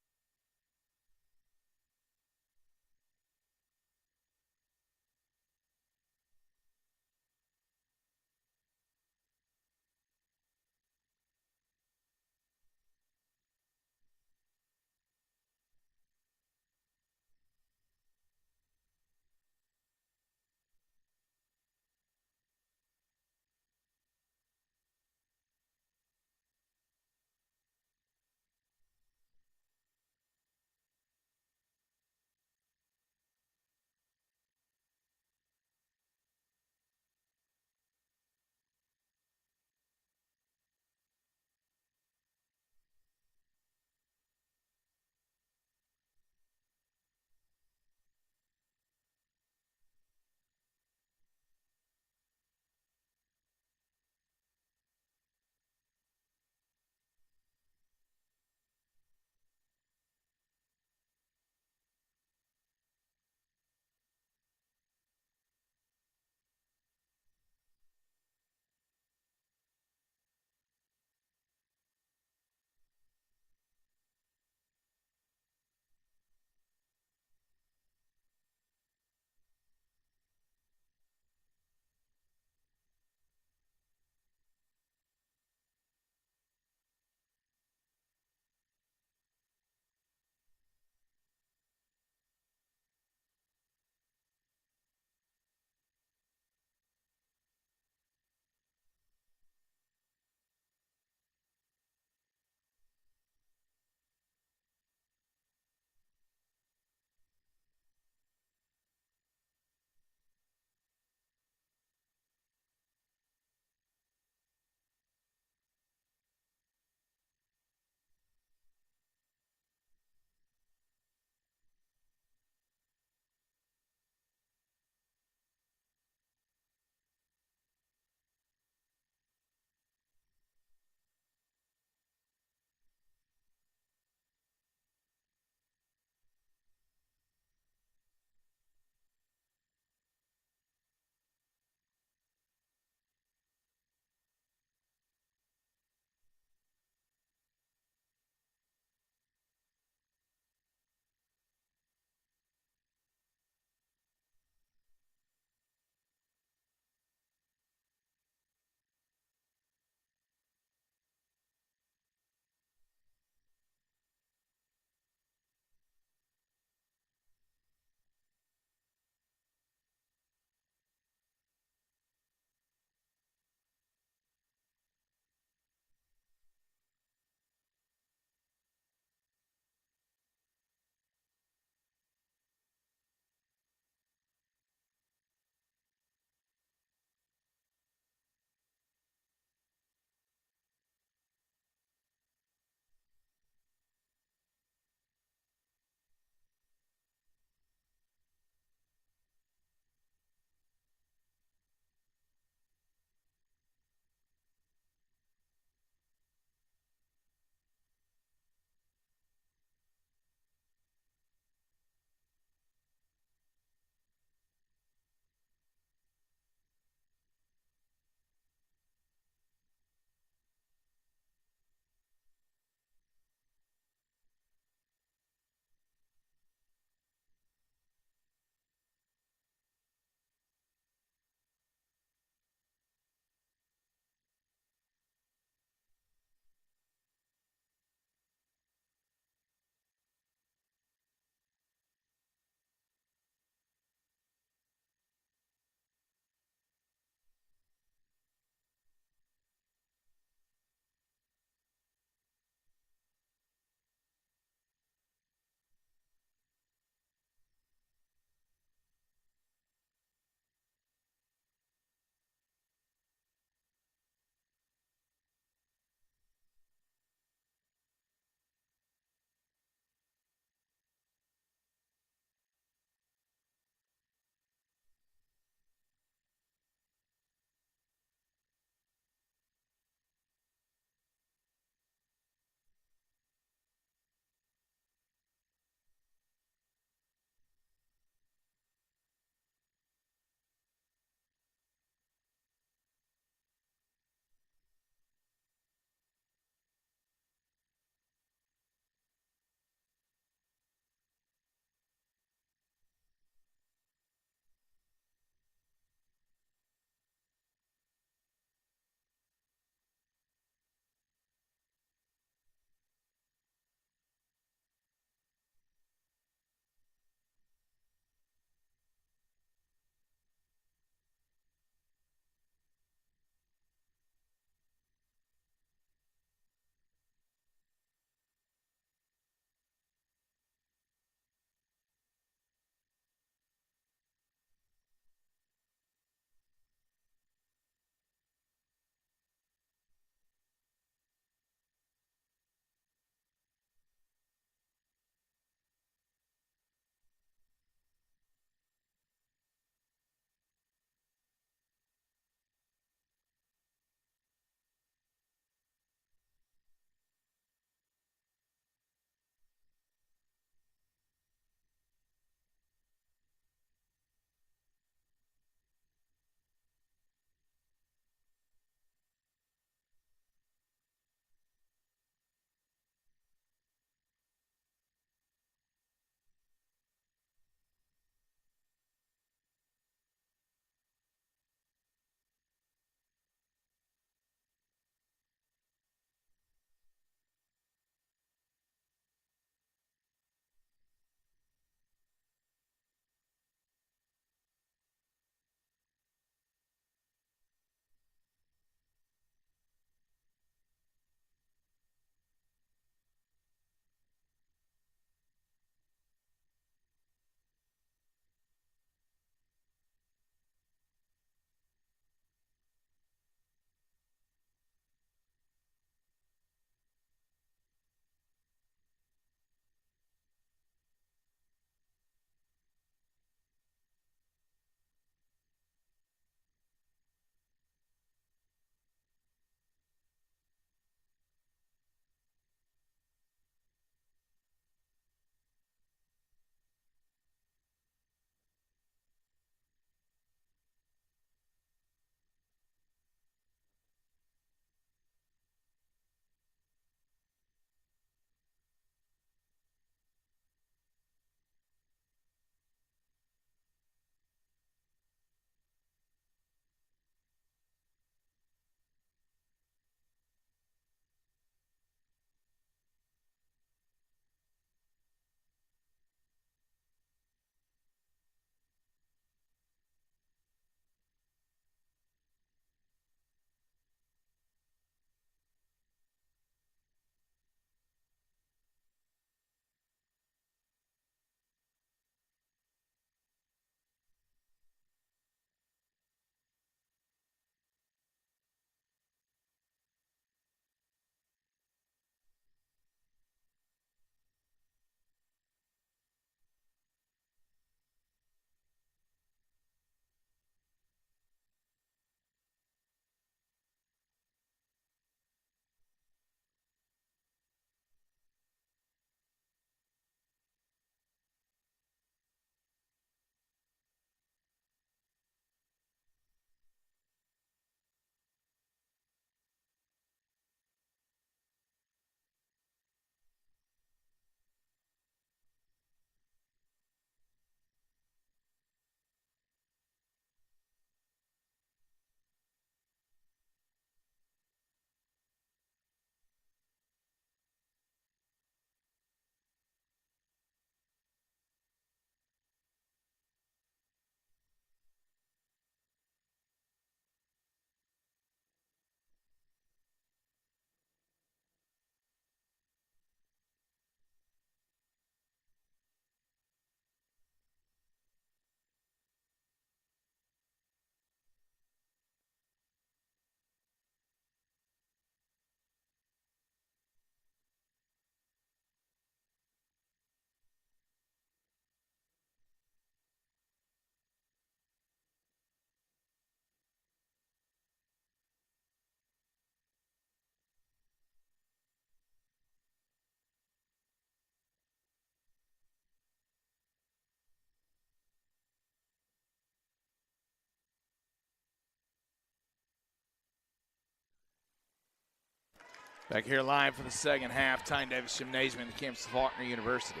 Back here live for the second half, Tyne Davis Gymnasium in the campus of Faulkner University.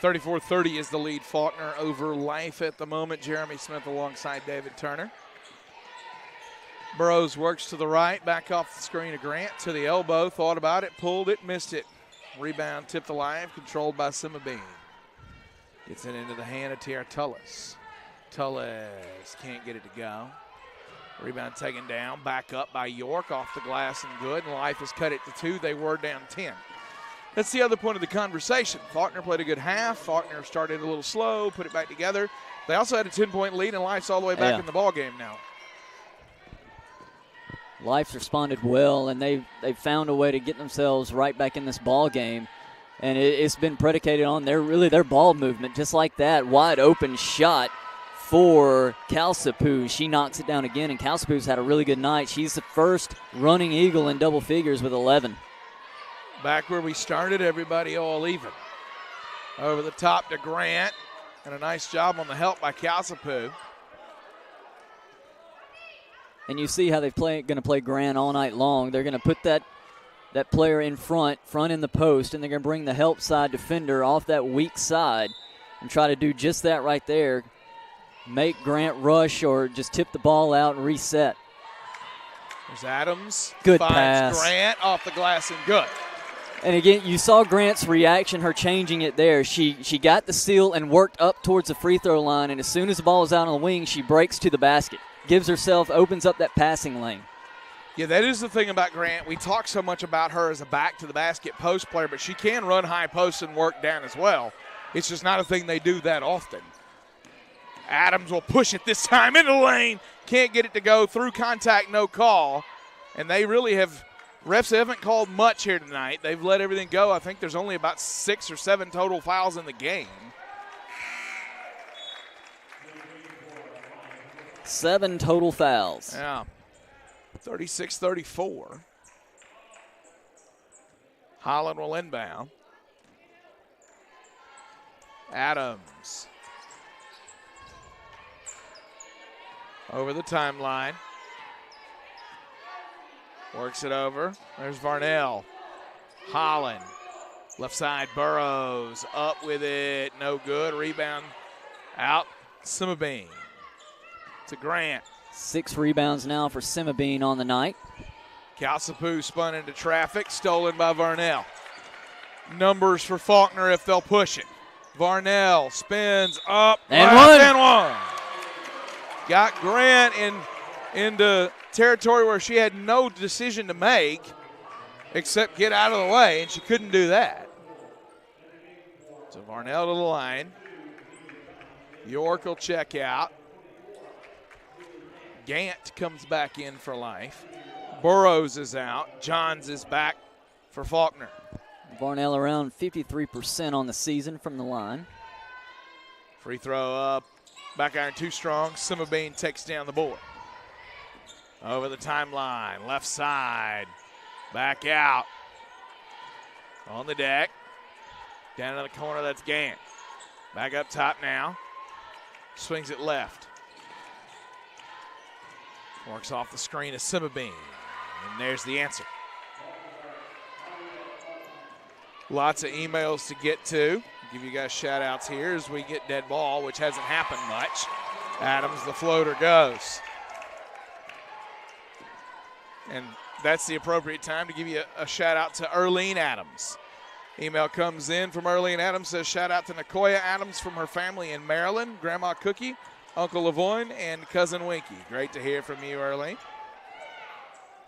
34-30 is the lead. Faulkner over Life at the moment. Jeremy Smith alongside David Turner. Burrows works to the right, back off the screen to Grant to the elbow. Thought about it, pulled it, missed it. Rebound tipped alive, controlled by Sima Bean. Gets it into the hand of Tierra Tullis. Tullis can't get it to go. Rebound taken down, back up by York, off the glass and good. And Life has cut it to 2. They were down 10. That's the other point of the conversation. Faulkner played a good half. Faulkner started a little slow, put it back together. They also had a 10-point lead, and Life's all the way back in the ballgame now. Life's responded well, and they've found a way to get themselves right back in this ball game. And it's been predicated on their ball movement, just like that. Wide open shot for Calcipu. She knocks it down again, and Calcipu's had a really good night. She's the first running Eagle in double figures with 11. Back where we started, everybody all even. Over the top to Grant, and a nice job on the help by Calcipu. And you see how they're going to play Grant all night long. They're going to put that player in front in the post, and they're going to bring the help side defender off that weak side and try to do just that right there. Make Grant rush or just tip the ball out and reset. There's Adams. Good finds pass. Grant off the glass and good. And again, you saw Grant's reaction, her changing it there. She got the steal and worked up towards the free throw line, and as soon as the ball is out on the wing, she breaks to the basket. Gives herself, opens up that passing lane. Yeah, that is the thing about Grant. We talk so much about her as a back-to-the-basket post player, but she can run high post and work down as well. It's just not a thing they do that often. Adams will push it this time into the lane. Can't get it to go. Through contact, no call. And they really refs haven't called much here tonight. They've let everything go. I think there's only about 6 or 7 total fouls in the game. 7 total fouls. Yeah. 36-34. Holland will inbound. Adams. Over the timeline. Works it over. There's Varnell. Holland. Left side, Burrows. Up with it. No good. Rebound out. Simabine. To Grant. 6 rebounds now for Simabine on the night. Calcipu spun into traffic. Stolen by Varnell. Numbers for Faulkner if they'll push it. Varnell spins up. And one. Got Grant into territory where she had no decision to make except get out of the way, and she couldn't do that. So Varnell to the line. York will check out. Gant comes back in for Life. Burrows is out. Johns is back for Faulkner. Varnell around 53% on the season from the line. Free throw up. Back iron too strong. Simabine takes down the board. Over the timeline. Left side. Back out. On the deck. Down in the corner, that's Gant. Back up top now. Swings it left. Works off the screen of Simabine. And there's the answer. Lots of emails to get to. Give you guys shout outs here as we get dead ball, which hasn't happened much. Adams, the floater goes. And that's the appropriate time to give you a shout out to Erlene Adams. Email comes in from Erlene Adams, says shout out to Nicoya Adams from her family in Maryland, Grandma Cookie, Uncle Lavoine, and Cousin Winky. Great to hear from you, Erlene.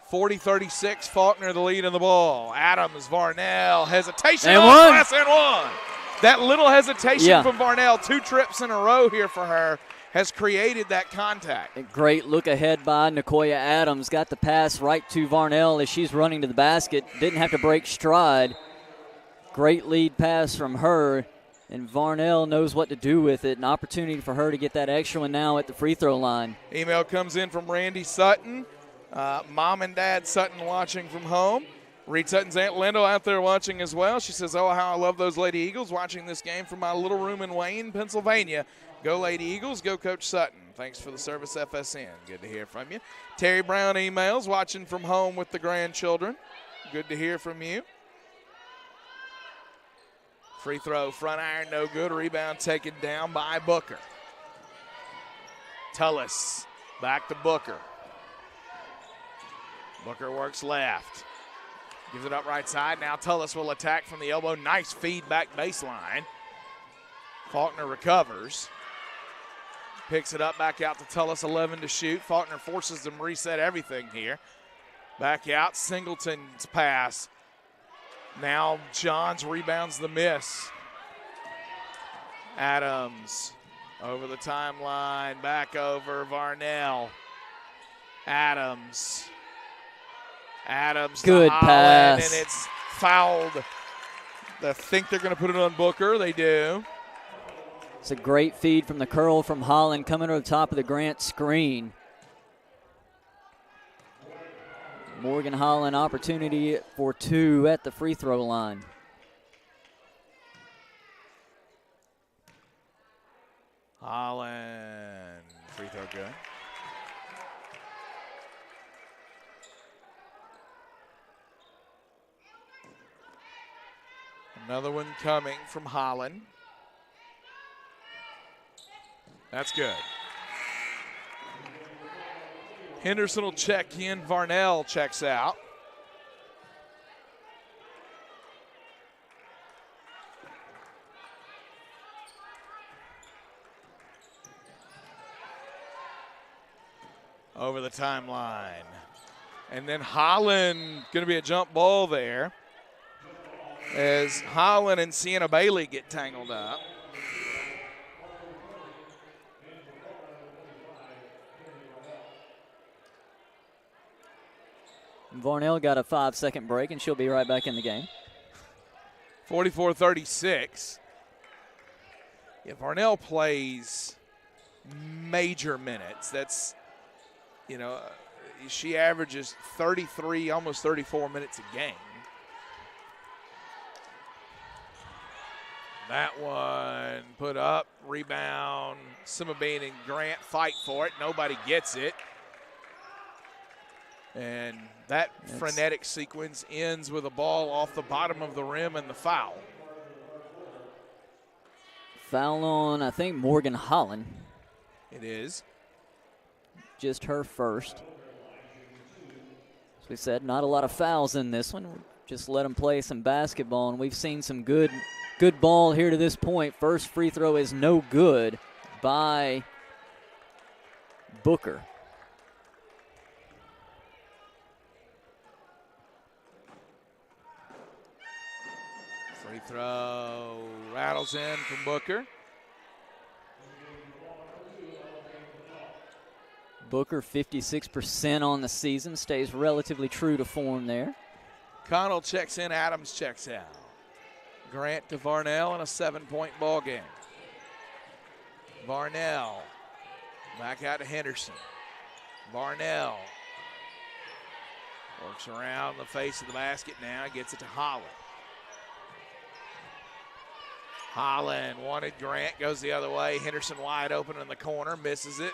40-36, Faulkner the lead in the ball. Adams, Varnell, hesitation and on one. glass and one. That little hesitation from Varnell, 2 trips in a row here for her, has created that contact. A great look ahead by Nicoya Adams. Got the pass right to Varnell as she's running to the basket. Didn't have to break stride. Great lead pass from her, and Varnell knows what to do with it. An opportunity for her to get that extra one now at the free throw line. Email comes in from Randy Sutton. Mom and Dad Sutton watching from home. Reed Sutton's Aunt Lindo out there watching as well. She says, oh, how I love those Lady Eagles, watching this game from my little room in Wayne, Pennsylvania. Go Lady Eagles, go Coach Sutton. Thanks for the service, FSN. Good to hear from you. Terry Brown emails, watching from home with the grandchildren. Good to hear from you. Free throw, front iron, no good. Rebound taken down by Booker. Tullis back to Booker. Booker works left. Gives it up right side. Now Tullis will attack from the elbow. Nice feed back baseline. Faulkner recovers. Picks it up back out to Tullis, 11 to shoot. Faulkner forces them to reset everything here. Back out, Singleton's pass. Now Johns rebounds the miss. Adams over the timeline, back over Varnell. Adams Good to Holland, pass. and it's fouled. They think they're going to put it on Booker. They do. It's a great feed from the curl from Holland coming over the top of the Grant screen. Morgan Holland opportunity for 2 at the free throw line. Holland, free throw good. Another one coming from Holland. That's good. Henderson will check in. Varnell checks out. Over the timeline. And then Holland, going to be a jump ball there, as Holland and Sienna Bailey get tangled up. Varnell got a 5-second break, and she'll be right back in the game. 44-36. Yeah, Varnell plays major minutes. That's, you know, she averages 33, almost 34 minutes a game. That one put up, rebound. Simabine and Grant fight for it. Nobody gets it. And that frenetic sequence ends with a ball off the bottom of the rim and the foul. Foul on, I think, Morgan Holland. It is. Just her first. As we said, not a lot of fouls in this one. Just let them play some basketball, and we've seen some good ball here to this point. First free throw is no good by Booker. Free throw rattles in from Booker. Booker 56% on the season, stays relatively true to form there. Connell checks in, Adams checks out. Grant to Varnell in a 7-point ball game. Varnell back out to Henderson. Varnell works around the face of the basket now, gets it to Holland. Holland wanted Grant, goes the other way. Henderson wide open in the corner, misses it.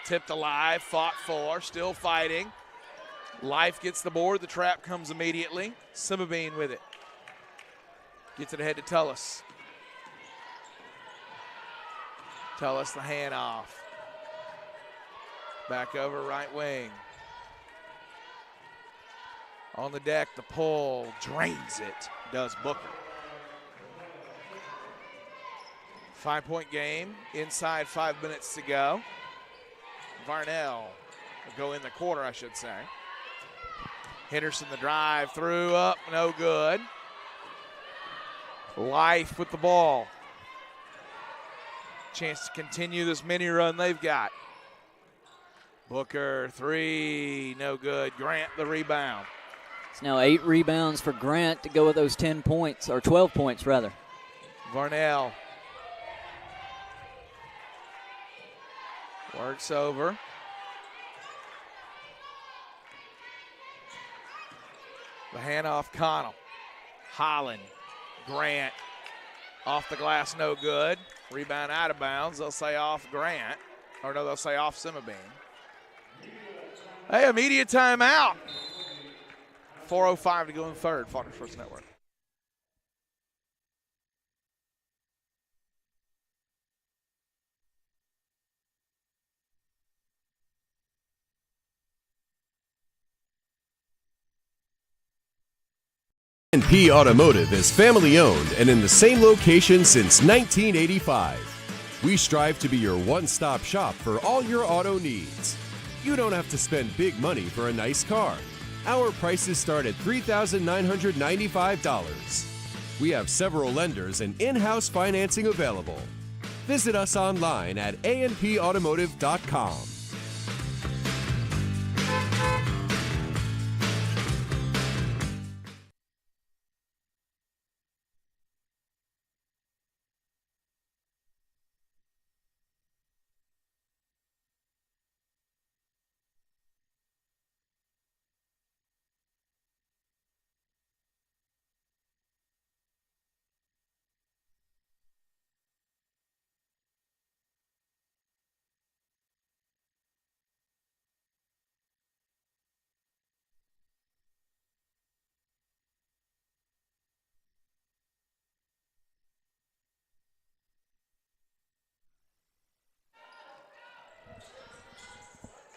Tipped alive, fought for, still fighting. Life gets the board, the trap comes immediately. Simabine with it. Gets it ahead to Tullis. Tullis the handoff. Back over right wing. On the deck, the pull, drains it, does Booker. 5-point game, inside 5 minutes to go. Varnell will go in the quarter, I should say. Henderson the drive, through, up, no good. Life with the ball. Chance to continue this mini run they've got. Booker, 3, no good. Grant the rebound. It's now 8 rebounds for Grant to go with those 10 points, or 12 points rather. Varnell works over. The handoff, Connell. Holland, Grant, off the glass, no good. Rebound out of bounds. They'll say off Grant. Or no, they'll say off Simabine. Hey, immediate timeout. 4:05 to go in the third. Faulkner Sports Network. A&P Automotive is family owned and in the same location since 1985. We strive to be your one-stop shop for all your auto needs. You don't have to spend big money for a nice car. Our prices start at $3,995. We have several lenders and in-house financing available. Visit us online at anpautomotive.com.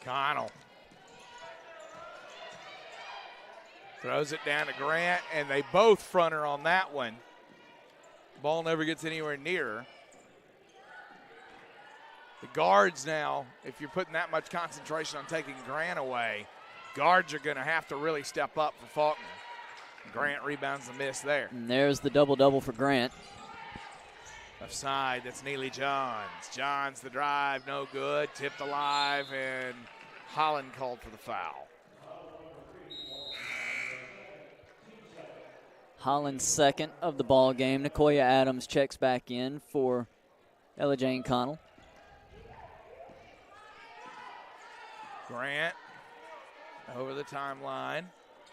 Connell throws it down to Grant, and they both front her on that one. Ball never gets anywhere near her. The guards now, if you're putting that much concentration on taking Grant away, guards are going to have to really step up for Faulkner. Grant rebounds the miss there. And there's the double-double for Grant. Left side, that's Neely Johns. Johns the drive, no good. Tipped alive, and Holland called for the foul. Holland's second of the ball game. Nicoya Adams checks back in for Ella Jane Connell. Grant over the timeline,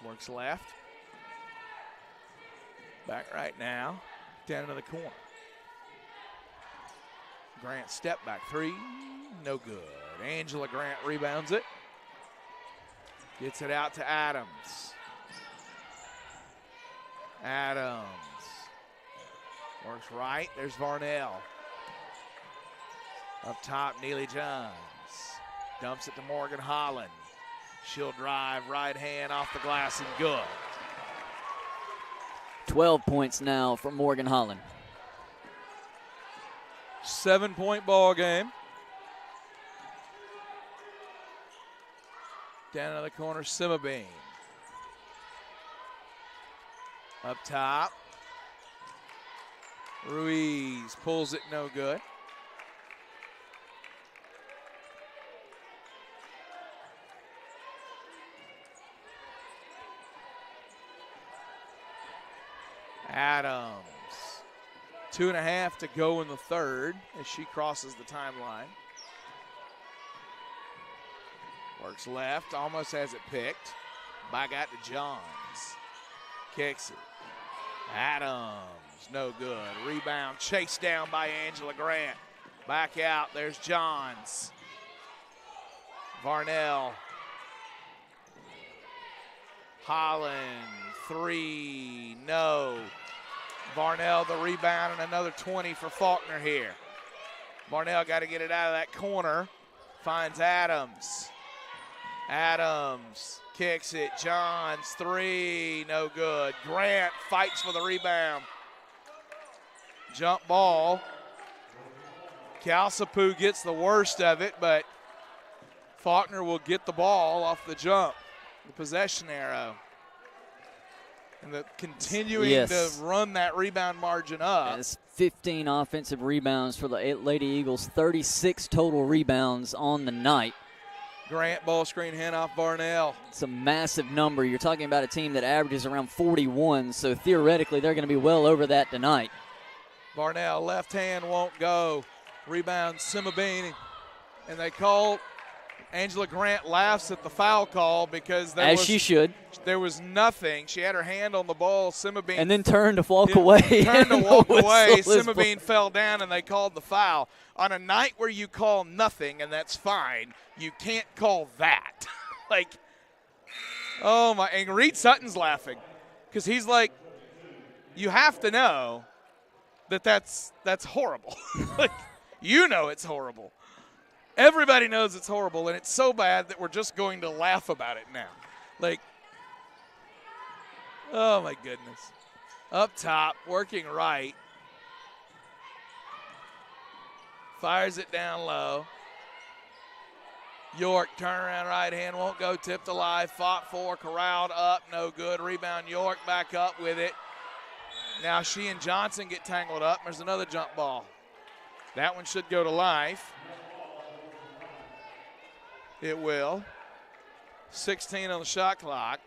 works left. Back right now, down into the corner. Grant step back three, no good. Angela Grant rebounds it. Gets it out to Adams. Adams works right. There's Varnell. Up top, Neely Johns. Dumps it to Morgan Holland. She'll drive right hand off the glass and good. 12 points now for Morgan Holland. 7-point ball game. Down in the corner, Simabine. Up top, Ruiz pulls it, no good. Adams. 2.5 to go in the third as she crosses the timeline. Works left, almost has it picked. Back out to Johns. Kicks it. Adams, no good. Rebound chased down by Angela Grant. Back out, there's Johns. Varnell. Holland, three, no. Varnell the rebound and another 20 for Faulkner here. Varnell got to get it out of that corner. Finds Adams. Adams kicks it. Johns, three, no good. Grant fights for the rebound. Jump ball. Calsapu gets the worst of it, but Faulkner will get the ball off the jump. The possession arrow. And the continuing to run that rebound margin up. That's 15 offensive rebounds for the Lady Eagles, 36 total rebounds on the night. Grant ball screen handoff Varnell. It's a massive number. You're talking about a team that averages around 41, so theoretically they're going to be well over that tonight. Varnell left hand won't go. Rebound Simabine. And they call. Angela Grant laughs at the foul call because she should. There was nothing. She had her hand on the ball. Simabine and then turned to walk away. Turned to walk away. Simabine fell down and they called the foul. On a night where you call nothing and that's fine, you can't call that. Like Oh, my. And Reed Sutton's laughing because he's like, you have to know that's horrible. Like, you know it's horrible. Everybody knows it's horrible, and it's so bad that we're just going to laugh about it now. Like, oh, my goodness. Up top, working right. Fires it down low. York, turnaround right hand, won't go, tipped alive, fought for, corralled up, no good. Rebound, York back up with it. Now she and Johnson get tangled up. There's another jump ball. That one should go to Life. It will. 16 on the shot clock.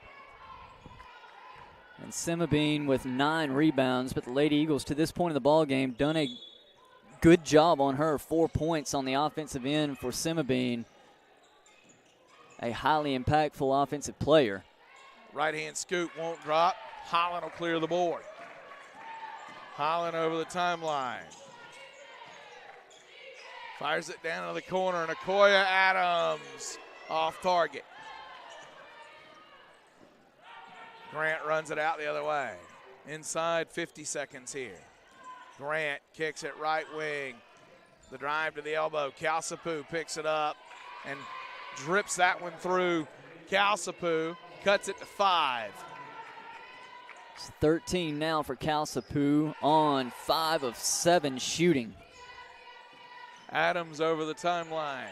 And Simabine with 9 rebounds, but the Lady Eagles to this point in the ball game done a good job on her. 4 points on the offensive end for Simabine. A highly impactful offensive player. Right-hand scoop won't drop. Holland will clear the board. Holland over the timeline. Fires it down to the corner, and Akoya Adams off target. Grant runs it out the other way. Inside 50 seconds here. Grant kicks it right wing. The drive to the elbow. Calcipu picks it up and drips that one through. Calcipu cuts it to 5. It's 13 now for Calcipu on 5 of 7 shooting. Adams over the timeline.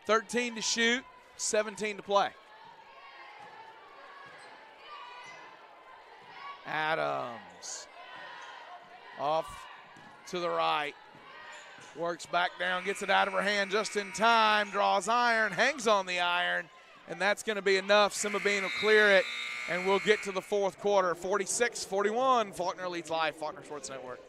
$13 to shoot, 17 to play. Adams off to the right. Works back down, gets it out of her hand just in time, draws iron, hangs on the iron, and that's going to be enough. Simabine will clear it, and we'll get to the fourth quarter. 46-41, Faulkner leads live, Faulkner Sports Network.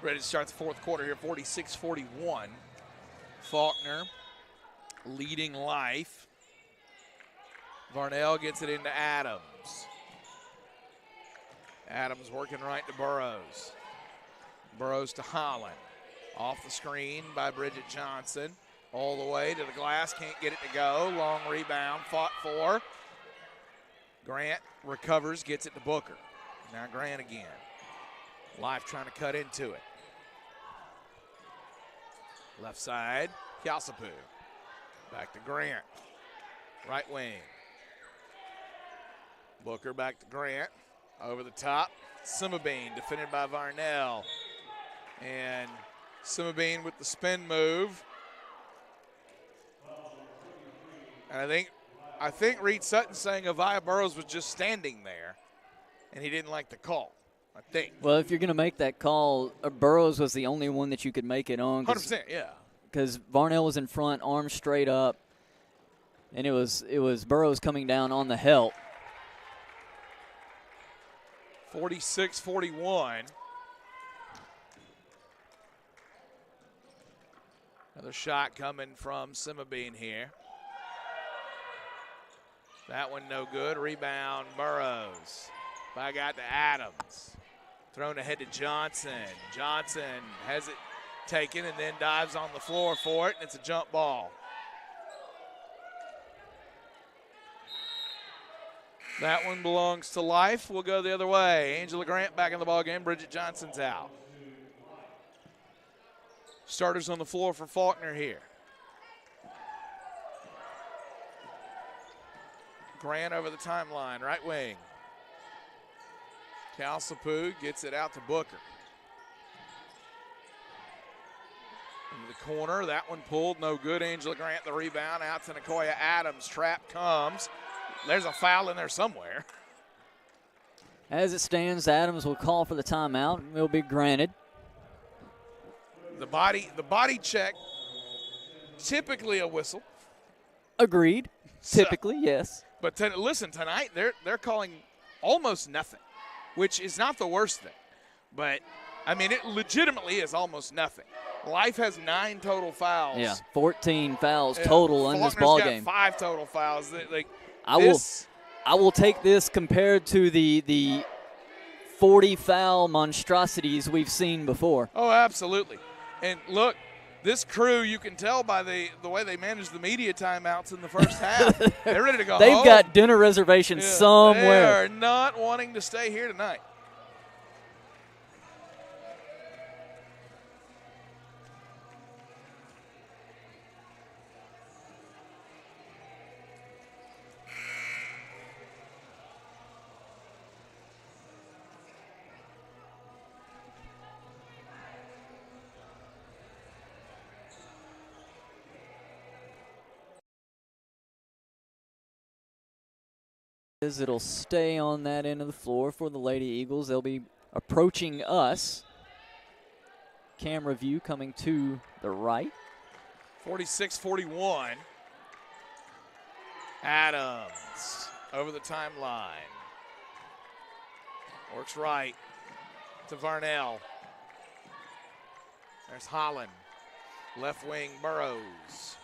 Ready to start the fourth quarter here, 46-41. Faulkner leading Life. Varnell gets it into Adams. Adams working right to Burrows. Burrows to Holland. Off the screen by Bridget Johnson. All the way to the glass, can't get it to go. Long rebound, fought for. Grant recovers, gets it to Booker. Now Grant again. Life trying to cut into it. Left side, Calcipu. Back to Grant. Right wing. Booker back to Grant. Over the top. Simabine defended by Varnell. And Simabine with the spin move. And I think Reed Sutton saying Avia Burrows was just standing there, and he didn't like the call. I think. Well, if you're going to make that call, Burrows was the only one that you could make it on. 100%, yeah. Because Varnell was in front, arms straight up, and it was Burrows coming down on the help. 46-41. Another shot coming from Simabine here. That one no good. Rebound, Burrows. Back out to Adams. Thrown ahead to Johnson. Johnson has it taken and then dives on the floor for it, and it's a jump ball. That one belongs to Life. We'll go the other way. Angela Grant back in the ball game. Bridget Johnson's out. Starters on the floor for Faulkner here. Grant over the timeline, right wing. Calsapu gets it out to Booker. Into the corner, that one pulled, no good. Angela Grant the rebound, out to Nicoya Adams. Trap comes. There's a foul in there somewhere. As it stands, Adams will call for the timeout. It will be granted. The body check, typically a whistle. Agreed. Typically, yes. But listen, tonight they're calling almost nothing, which is not the worst thing. But, I mean, it legitimately is almost nothing. Life has 9 total fouls. Yeah, 14 fouls total in this ball game. 5 total fouls. I will take this compared to the 40 foul monstrosities we've seen before. Oh, absolutely. And look, this crew, you can tell by the way they manage the media timeouts in the first half. They're ready to go They've home. got dinner reservations somewhere. They are not wanting to stay here tonight. It'll stay on that end of the floor for the Lady Eagles. They'll be approaching us. Camera view coming to the right. 46-41. Adams over the timeline. Works right to Varnell. There's Holland. Left wing Burrows.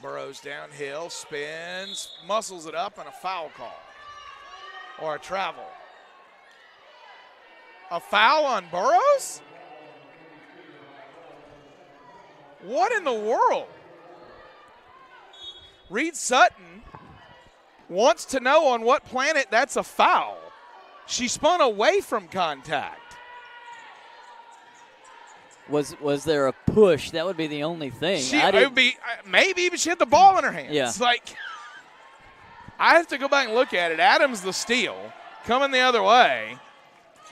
Burrows downhill, spins, muscles it up, and a foul call. Or a travel. A foul on Burrows? What in the world? Reed Sutton wants to know on what planet that's a foul. She spun away from contact. Was there a push? That would be the only thing. Maybe even she had the ball in her hands. Yeah. Like, I have to go back and look at it. Adams the steal, coming the other way.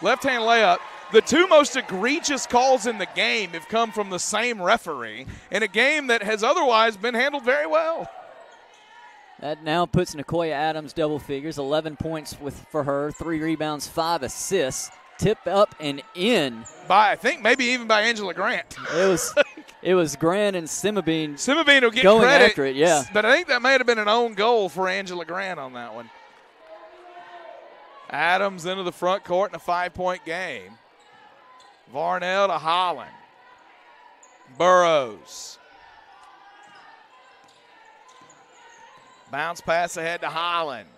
Left-hand layup. The 2 most egregious calls in the game have come from the same referee in a game that has otherwise been handled very well. That now puts Nicoya Adams double figures, 11 points for her, 3 rebounds, 5 assists. Tip up and in. By, I think, maybe even by Angela Grant. It was Grant and Simabine. Simabine will get going credit, after it, yeah. But I think that may have been an own goal for Angela Grant on that one. Adams into the front court in a 5-point game. Varnell to Holland. Burrows. Bounce pass ahead to Holland.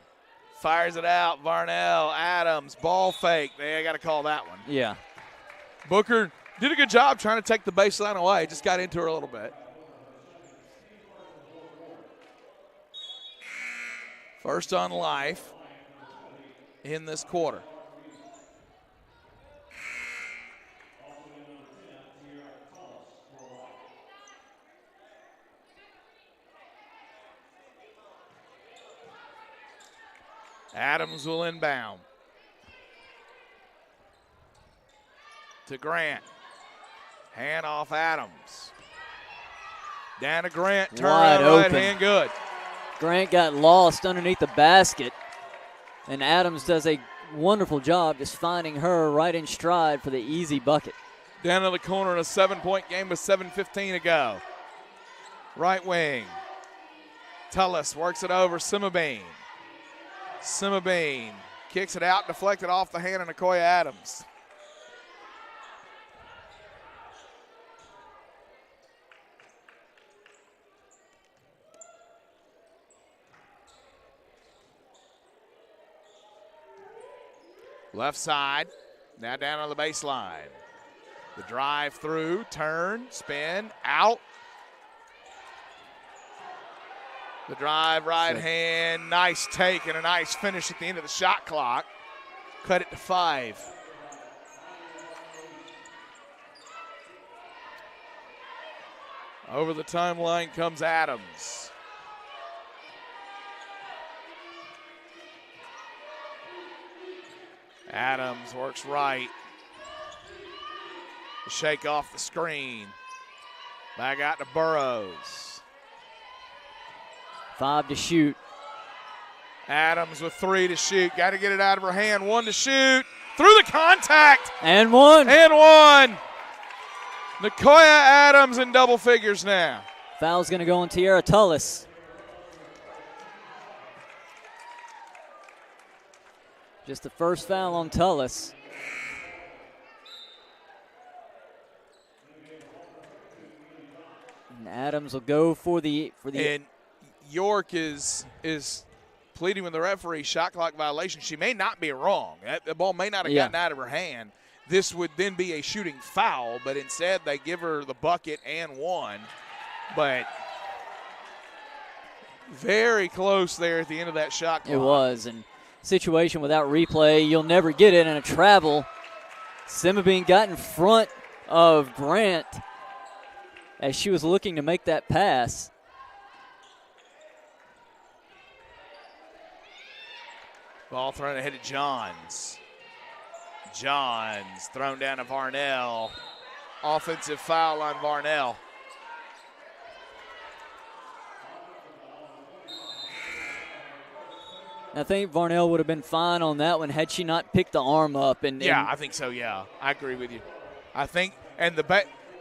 Fires it out. Varnell, Adams, ball fake. They got to call that one. Yeah. Booker did a good job trying to take the baseline away. Just got into her a little bit. First on Life in this quarter. Adams will inbound. To Grant. Hand off Adams. Down to Grant. Turn Wide right open. hand good. Grant got lost underneath the basket, and Adams does a wonderful job just finding her right in stride for the easy bucket. Down to the corner in a 7-point game with 7:15 to go. Right wing. Tullis works it over. Simabine. Simabine kicks it out, deflected off the hand of Nicoya Adams. Left side, now down on the baseline. The drive through, turn, spin, out. The drive, right hand, nice take and a nice finish at the end of the shot clock. Cut it to 5. Over the timeline comes Adams. Adams works right. Shake off the screen. Back out to Burrows. 5 to shoot. Adams with 3 to shoot. Got to get it out of her hand. 1 to shoot. Through the contact. And 1. And 1. Nicoya Adams in double figures now. Foul's going to go on Tiara Tullis. Just the first foul on Tullis. And Adams will go for the And York is pleading with the referee, shot clock violation. She may not be wrong. The ball may not have gotten out of her hand. This would then be a shooting foul, but instead they give her the bucket and 1. But very close there at the end of that shot clock. It was, and situation without replay, you'll never get it in a travel. Simabine got in front of Grant as she was looking to make that pass. Ball thrown ahead to Johns. Johns thrown down to Varnell. Offensive foul on Varnell. I think Varnell would have been fine on that one had she not picked the arm up. Yeah, I think so. Yeah, I agree with you. I think, and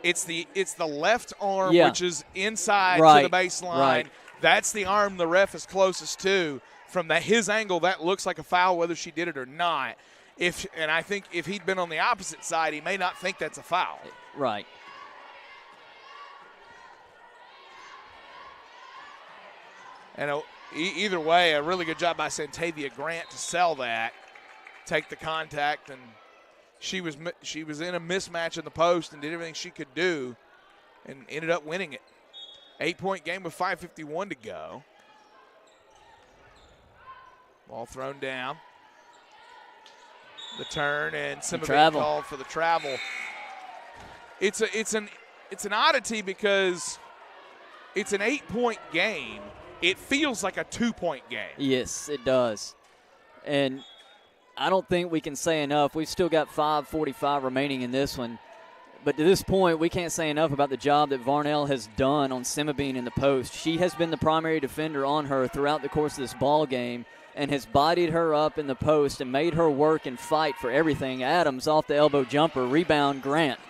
it's the left arm which is inside to the baseline. Right. That's the arm the ref is closest to. From his angle, that looks like a foul, whether she did it or not. And I think if he'd been on the opposite side, he may not think that's a foul. Right. And either way, a really good job by Santavia Grant to sell that, take the contact, and she was in a mismatch in the post and did everything she could do and ended up winning it. 8-point game with 5:51 to go. Ball thrown down. The turn and Simabine called for the travel. It's an oddity because it's an 8-point game. It feels like a 2-point game. Yes, it does. And I don't think we can say enough. We've still got 5:45 remaining in this one. But to this point, we can't say enough about the job that Varnell has done on Simabine in the post. She has been the primary defender on her throughout the course of this ball game and has bodied her up in the post and made her work and fight for everything. Adams off the elbow jumper, rebound Grant.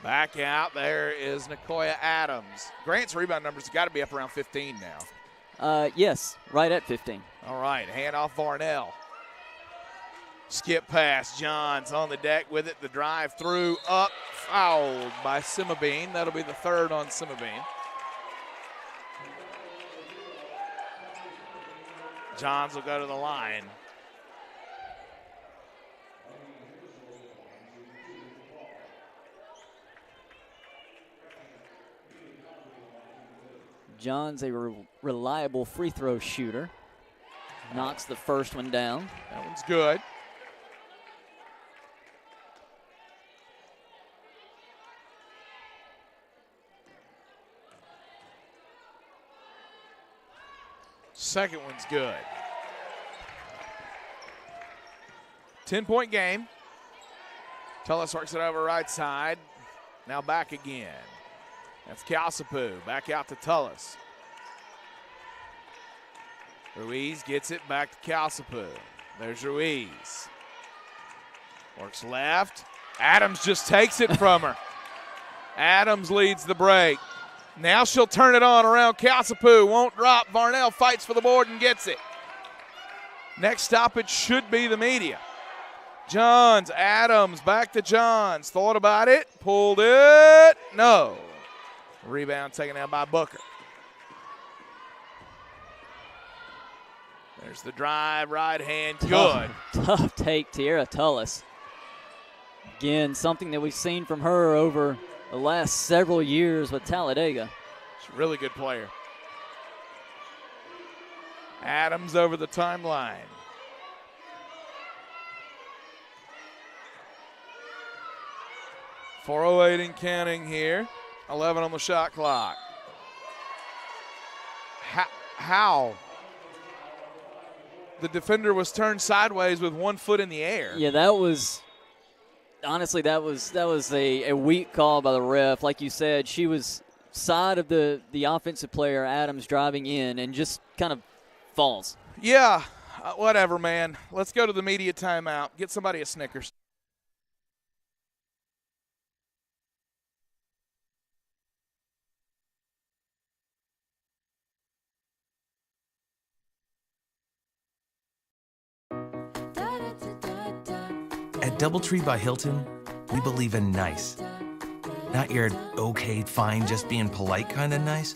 Back out there is Nicoya Adams. Grant's rebound numbers got to be up around 15 now. Yes, right at 15. All right, hand off Varnell. Skip pass, Johns on the deck with it. The drive through, up, fouled by Simabine. That'll be the third on Simabine. Johns will go to the line. John's a reliable free throw shooter. Knocks the first one down. That one's good. Second one's good. 10-point game. Tullis works it over right side. Now back again. That's Calcipu. Back out to Tullis. Ruiz gets it back to Calcipu. There's Ruiz. Works left. Adams just takes it from her. Adams leads the break. Now she'll turn it on around Calcipu. Won't drop. Varnell fights for the board and gets it. Next stoppage should be the media. Johns, Adams, back to Johns. Thought about it. Pulled it. No. Rebound taken out by Booker. There's the drive, right hand, good. Tough take, Tiara Tullis. Again, something that we've seen from her over the last several years with Talladega. She's a really good player. Adams over the timeline. .408 and counting here. 11 on the shot clock. How? The defender was turned sideways with 1 foot in the air. Yeah, that was honestly that was a weak call by the ref. Like you said, she was side of the offensive player, Adams, driving in and just kind of falls. Yeah, whatever, man. Let's go to the media timeout. Get somebody a Snickers. At DoubleTree by Hilton, we believe in nice. Not your okay, fine, just being polite kind of nice,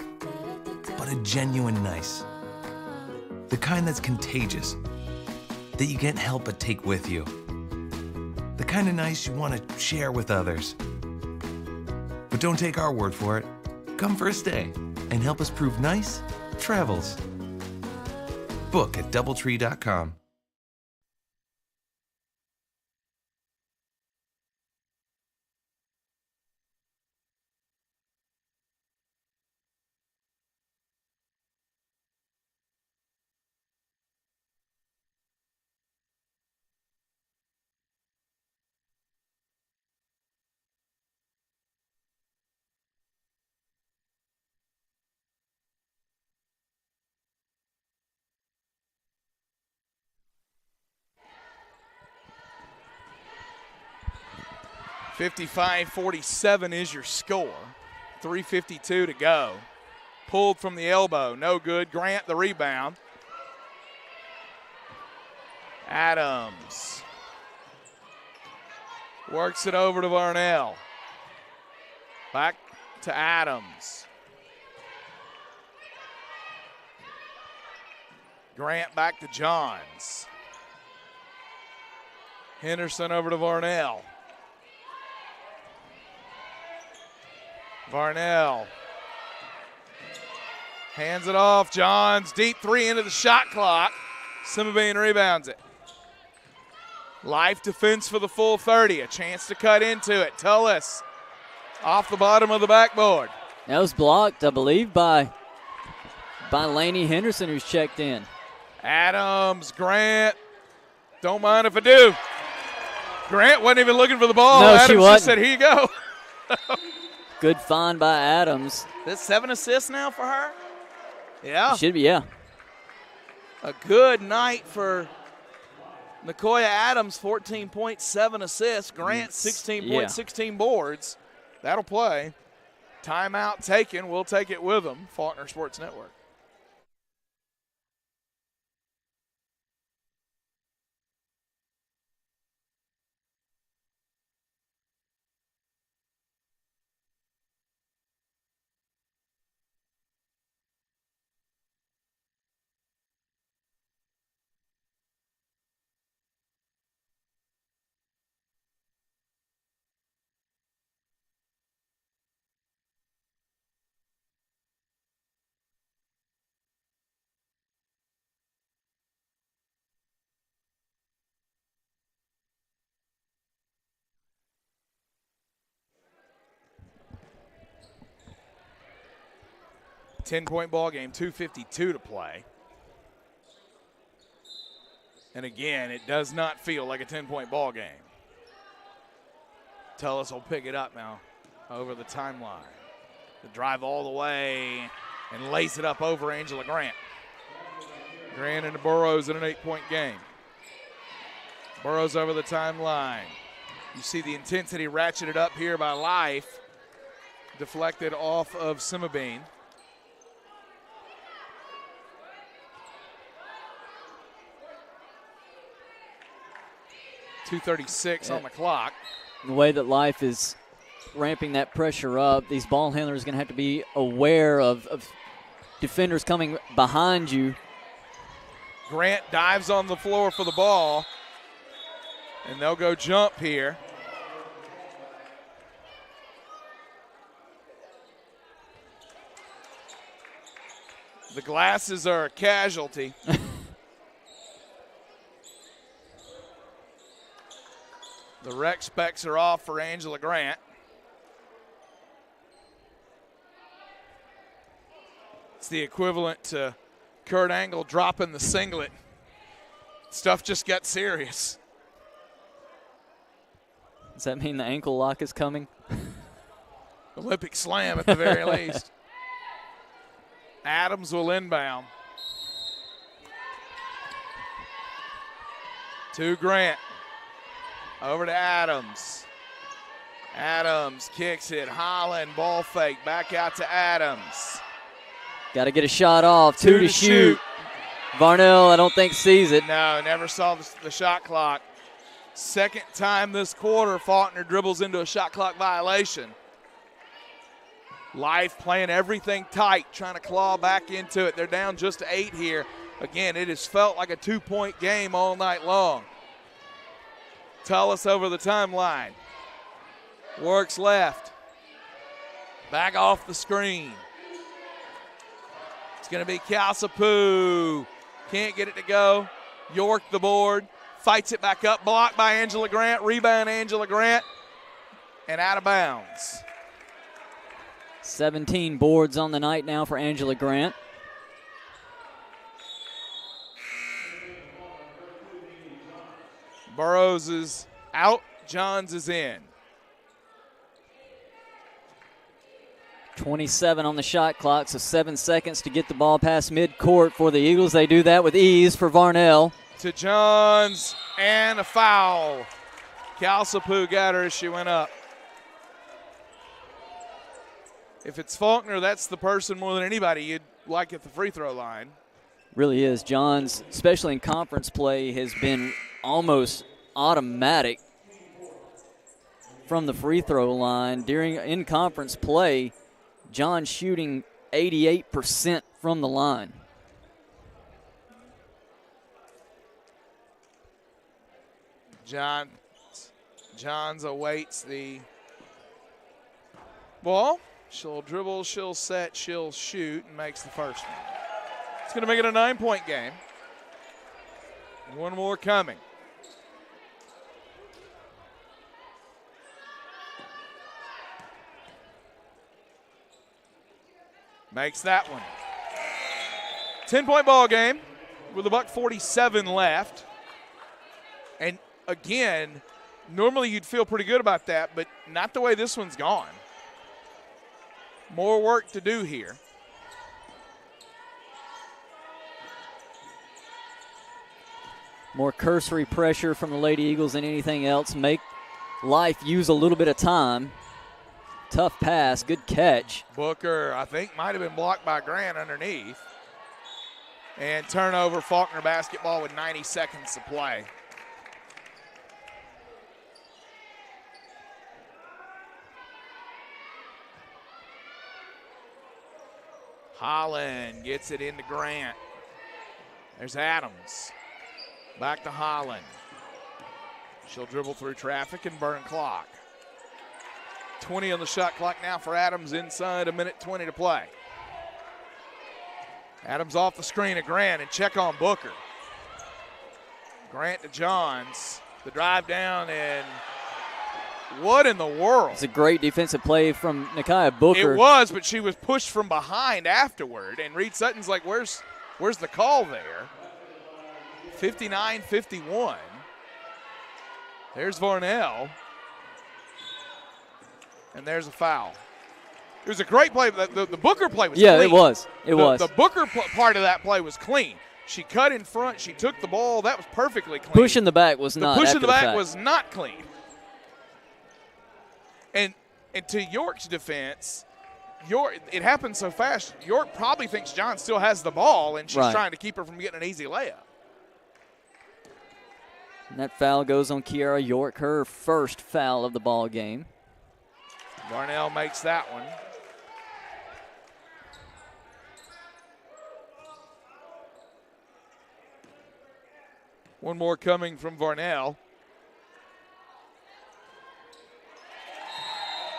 but a genuine nice. The kind that's contagious, that you can't help but take with you. The kind of nice you want to share with others. But don't take our word for it. Come for a stay and help us prove nice travels. Book at DoubleTree.com. .55-47 is your score. 3:52 to go. Pulled from the elbow, no good. Grant the rebound. Adams works it over to Varnell. Back to Adams. Grant back to Johns. Henderson over to Varnell. Varnell hands it off. Johns, deep three into the shot clock. Simabine rebounds it. Life defense for the full 30. A chance to cut into it. Tullis off the bottom of the backboard. That was blocked, I believe, by Lainey Henderson, who's checked in. Adams, Grant. Don't mind if I do. Grant wasn't even looking for the ball. No, Adams she wasn't. just said, here you go. Good find by Adams. This 7 assists now for her? Yeah. Should be, yeah. A good night for Nicoya Adams, 14.7 assists. Grant, 16 boards. That'll play. Timeout taken. We'll take it with them. Faulkner Sports Network. Ten-point ball game, 2:52 to play. And again, it does not feel like a 10-point ball game. Tullis will pick it up now over the timeline. The drive all the way and lace it up over Angela Grant. Grant into Burrows in an 8-point game. Burrows over the timeline. You see the intensity ratcheted up here by Life. Deflected off of Simabine. .236 on the clock. The way that Life is ramping that pressure up, these ball handlers are going to have to be aware of defenders coming behind you. Grant dives on the floor for the ball, and they'll go jump here. The glasses are a casualty. The rec specs are off for Angela Grant. It's the equivalent to Kurt Angle dropping the singlet. Stuff just got serious. Does that mean the ankle lock is coming? Olympic slam at the very least. Adams will inbound. To Grant. Over to Adams. Adams kicks it. Holland ball fake. Back out to Adams. Got to get a shot off. Two to shoot. Varnell, I don't think, sees it. No, never saw the shot clock. Second time this quarter, Faulkner dribbles into a shot clock violation. Life playing everything tight, trying to claw back into it. They're down just to 8 here. Again, it has felt like a 2-point game all night long. Tullis over the timeline. Works left. Back off the screen. It's going to be Calsapu. Can't get it to go. York the board. Fights it back up. Blocked by Angela Grant. Rebound Angela Grant. And out of bounds. 17 boards on the night now for Angela Grant. Burrows is out. Johns is in. 27 on the shot clock, so 7 seconds to get the ball past midcourt for the Eagles. They do that with ease for Varnell. To Johns, and a foul. Calsapu got her as she went up. If it's Faulkner, that's the person more than anybody you'd like at the free throw line. Really is. Johns, especially in conference play, has been almost automatic from the free throw line. In conference play, John shooting 88% from the line. Johns awaits the ball. She'll dribble, she'll set, she'll shoot, and makes the first one. It's going to make it a 9-point game. One more coming. Makes that one. 10-point ball game with $1:47 left. And again, normally you'd feel pretty good about that, but not the way this one's gone. More work to do here. More cursory pressure from the Lady Eagles than anything else. Make life use a little bit of time. Tough pass, good catch. Booker, I think, might have been blocked by Grant underneath. And turnover, Faulkner basketball with 90 seconds to play. Holland gets it into Grant. There's Adams. Back to Holland. She'll dribble through traffic and burn clock. 20 on the shot clock now for Adams inside, 1:20 to play. Adams off the screen of Grant and check on Booker. Grant to Johns. The drive down, and what in the world? It's a great defensive play from Nakia Booker. It was, but she was pushed from behind afterward, and Reed Sutton's like, where's the call there? 59-51. There's Varnell. And there's a foul. It was a great play. The Booker play was clean. Yeah, it was. It was. The Booker part of that play was clean. She cut in front. She took the ball. That was perfectly clean. Push in the back was not. The push in the back fact. was not clean. And to York's defense, it happened so fast. York probably thinks John still has the ball, and she's trying to keep her from getting an easy layup. And that foul goes on Kiara York, her first foul of the ball game. Varnell makes that one. One more coming from Varnell.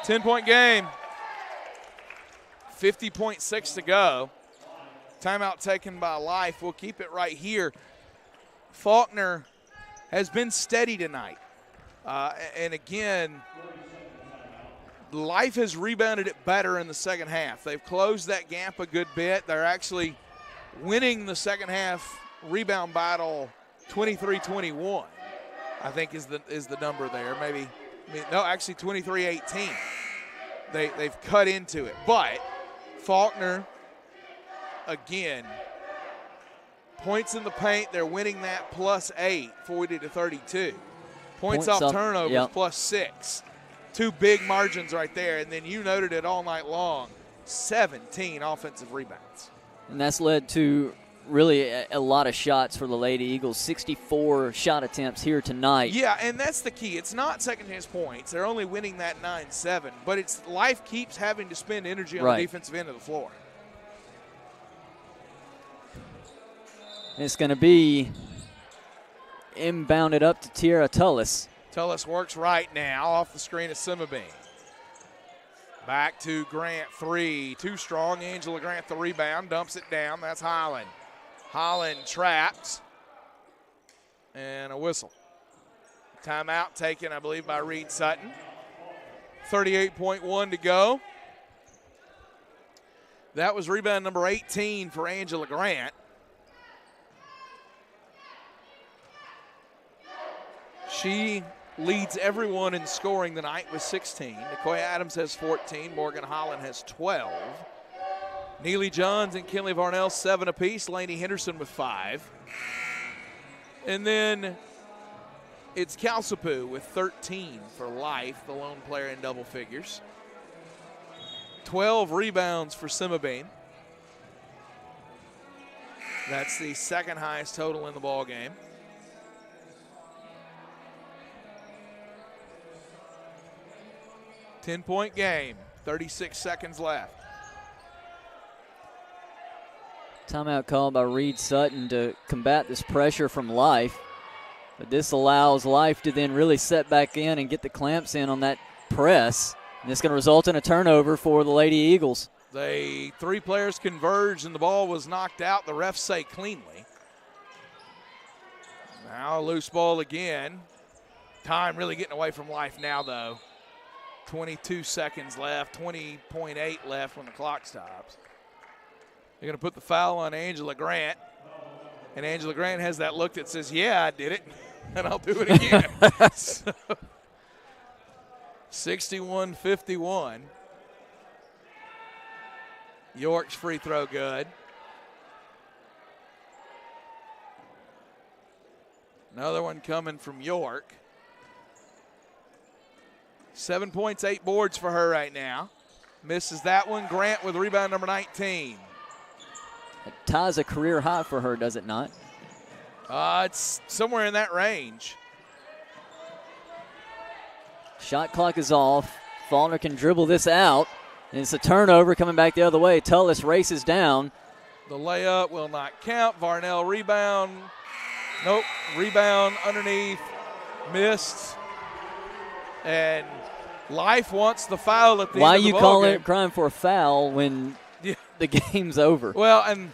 10-point game. 50.6 to go. Timeout taken by Life. We'll keep it right here. Faulkner has been steady tonight. And again, Life has rebounded it better in the second half. They've closed that gap a good bit. They're actually winning the second half rebound battle 23-21, I think is the number there. Actually 23-18. They've cut into it. But Faulkner, again, points in the paint, they're winning that +8, 40-32. Points off turnovers, yep. +6. Two big margins right there. And then you noted it all night long, 17 offensive rebounds. And that's led to really a lot of shots for the Lady Eagles, 64 shot attempts here tonight. Yeah, and that's the key. It's not second chance points. They're only winning that 9-7, but it's Life keeps having to spend energy on the defensive end of the floor. It's going to be inbounded up to Tiara Tullis. Tullis works right now off the screen of Simabine. Back to Grant, 3. Too strong. Angela Grant, the rebound. Dumps it down. That's Holland. Holland trapped. And a whistle. Timeout taken, I believe, by Reed Sutton. 38.1 to go. That was rebound number 18 for Angela Grant. She leads everyone in scoring tonight with 16. Nicoya Adams has 14. Morgan Holland has 12. Neely Johns and Kinley Varnell 7 apiece. Lainey Henderson with 5. And then it's Calcipu with 13 for Life, the lone player in double figures. 12 rebounds for Simabine. That's the second highest total in the ball game. Ten-point game, 36 seconds left. Timeout called by Reed Sutton to combat this pressure from Life. But this allows Life to then really set back in and get the clamps in on that press. And it's going to result in a turnover for the Lady Eagles. The 3 players converged and the ball was knocked out. The refs say cleanly. Now a loose ball again. Time really getting away from Life now, though. 22 seconds left, 20.8 left when the clock stops. They're going to put the foul on Angela Grant. And Angela Grant has that look that says, yeah, I did it, and I'll do it again. So, 61-51. York's free throw good. Another one coming from York. 7 points, 8 boards for her right now. Misses that one. Grant with rebound number 19. It ties a career high for her, does it not? It's somewhere in that range. Shot clock is off. Faulkner can dribble this out. And it's a turnover coming back the other way. Tullis races down. The layup will not count. Varnell rebound. Nope. Rebound underneath. Missed. And Life wants the foul at the Why end of the you ball calling game. it crying for a foul when the game's over? Well, and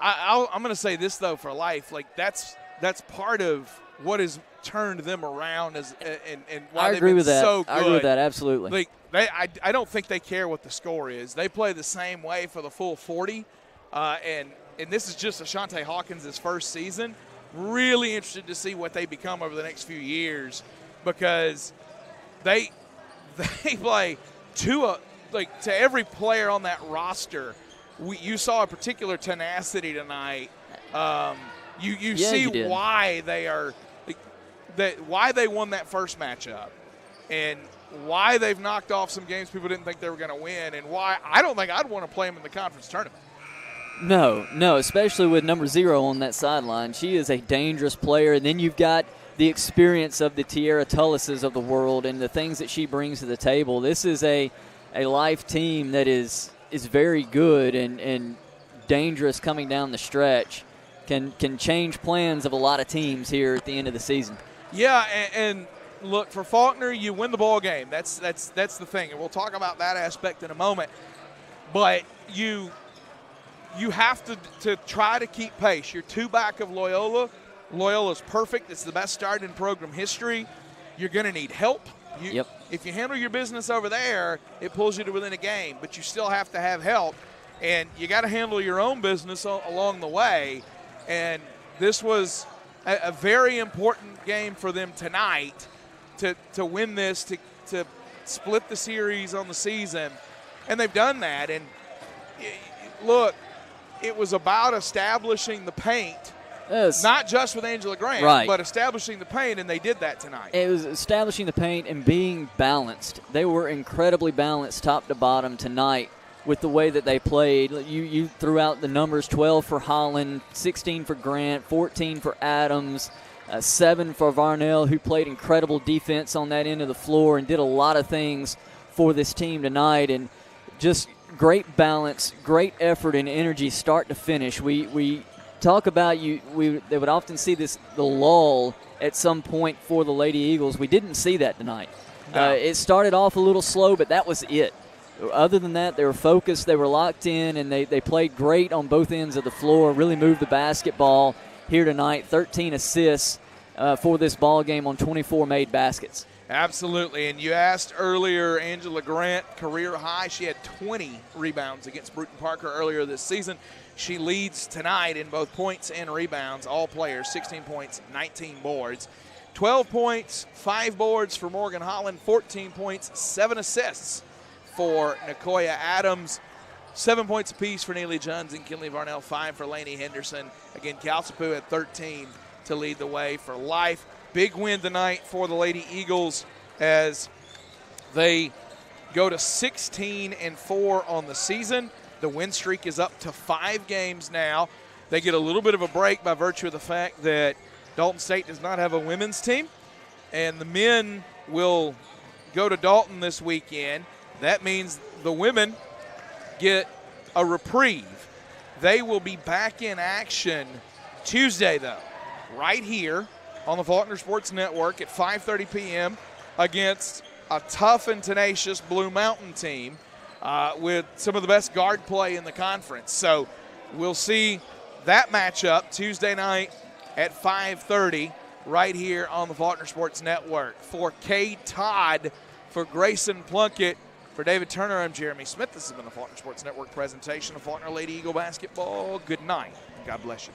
I'm going to say this, though, for Life. Like, that's part of what has turned them around and why they've been so good. I agree with that, absolutely. Like, I don't think they care what the score is. They play the same way for the full 40. And this is just Ashante Hawkins' first season. Really interested to see what they become over the next few years, because they play to every player on that roster. You saw a particular tenacity tonight. You see why they are why they won that first matchup, and why they've knocked off some games people didn't think they were going to win, and why I don't think I'd want to play them in the conference tournament. No, especially with number 0 on that sideline. She is a dangerous player, and then you've got the experience of the Tiara Tullises of the world and the things that she brings to the table. This is a Life team that is very good and dangerous coming down the stretch. can change plans of a lot of teams here at the end of the season. Yeah, and look, for Faulkner, you win the ball game. That's the thing, and we'll talk about that aspect in a moment. But you have to try to keep pace. You're 2 back of Loyola. Loyola's perfect. It's the best start in program history. You're going to need help. If you handle your business over there, it pulls you to within a game, but you still have to have help, and you got to handle your own business along the way. And this was a very important game for them tonight to win this, to split the series on the season, and they've done that. And look, it was about establishing the paint. Yes. Not just with Angela Grant, but establishing the paint, and they did that tonight. It was establishing the paint and being balanced. They were incredibly balanced top to bottom tonight with the way that they played. You threw out the numbers: 12 for Holland, 16 for Grant, 14 for Adams, 7 for Varnell, who played incredible defense on that end of the floor and did a lot of things for this team tonight. And just great balance, great effort and energy start to finish. We talk about they would often see the lull at some point for the Lady Eagles. We didn't see that tonight. No. It started off a little slow, but that was it. Other than that, they were focused, they were locked in, and they played great on both ends of the floor, really moved the basketball here tonight. 13 assists for this ball game on 24 made baskets. Absolutely. And you asked earlier, Angela Grant, career high. She had 20 rebounds against Bruton Parker earlier this season. She leads tonight in both points and rebounds, all players, 16 points, 19 boards. 12 points, 5 boards for Morgan Holland, 14 points, 7 assists for Nicoya Adams. 7 points apiece for Neely Johns and Kinley Varnell, 5 for Lainey Henderson. Again, Calcipu at 13 to lead the way for Life. Big win tonight for the Lady Eagles as they go to 16-4 on the season. The win streak is up to 5 games now. They get a little bit of a break by virtue of the fact that Dalton State does not have a women's team, and the men will go to Dalton this weekend. That means the women get a reprieve. They will be back in action Tuesday, though, right here on the Faulkner Sports Network at 5:30 p.m. against a tough and tenacious Blue Mountain team with some of the best guard play in the conference. So we'll see that matchup Tuesday night at 5:30 right here on the Faulkner Sports Network. For Cade Todd, for Grayson Plunkett, for David Turner, I'm Jeremy Smith. This has been the Faulkner Sports Network presentation of Faulkner Lady Eagle basketball. Good night. God bless you.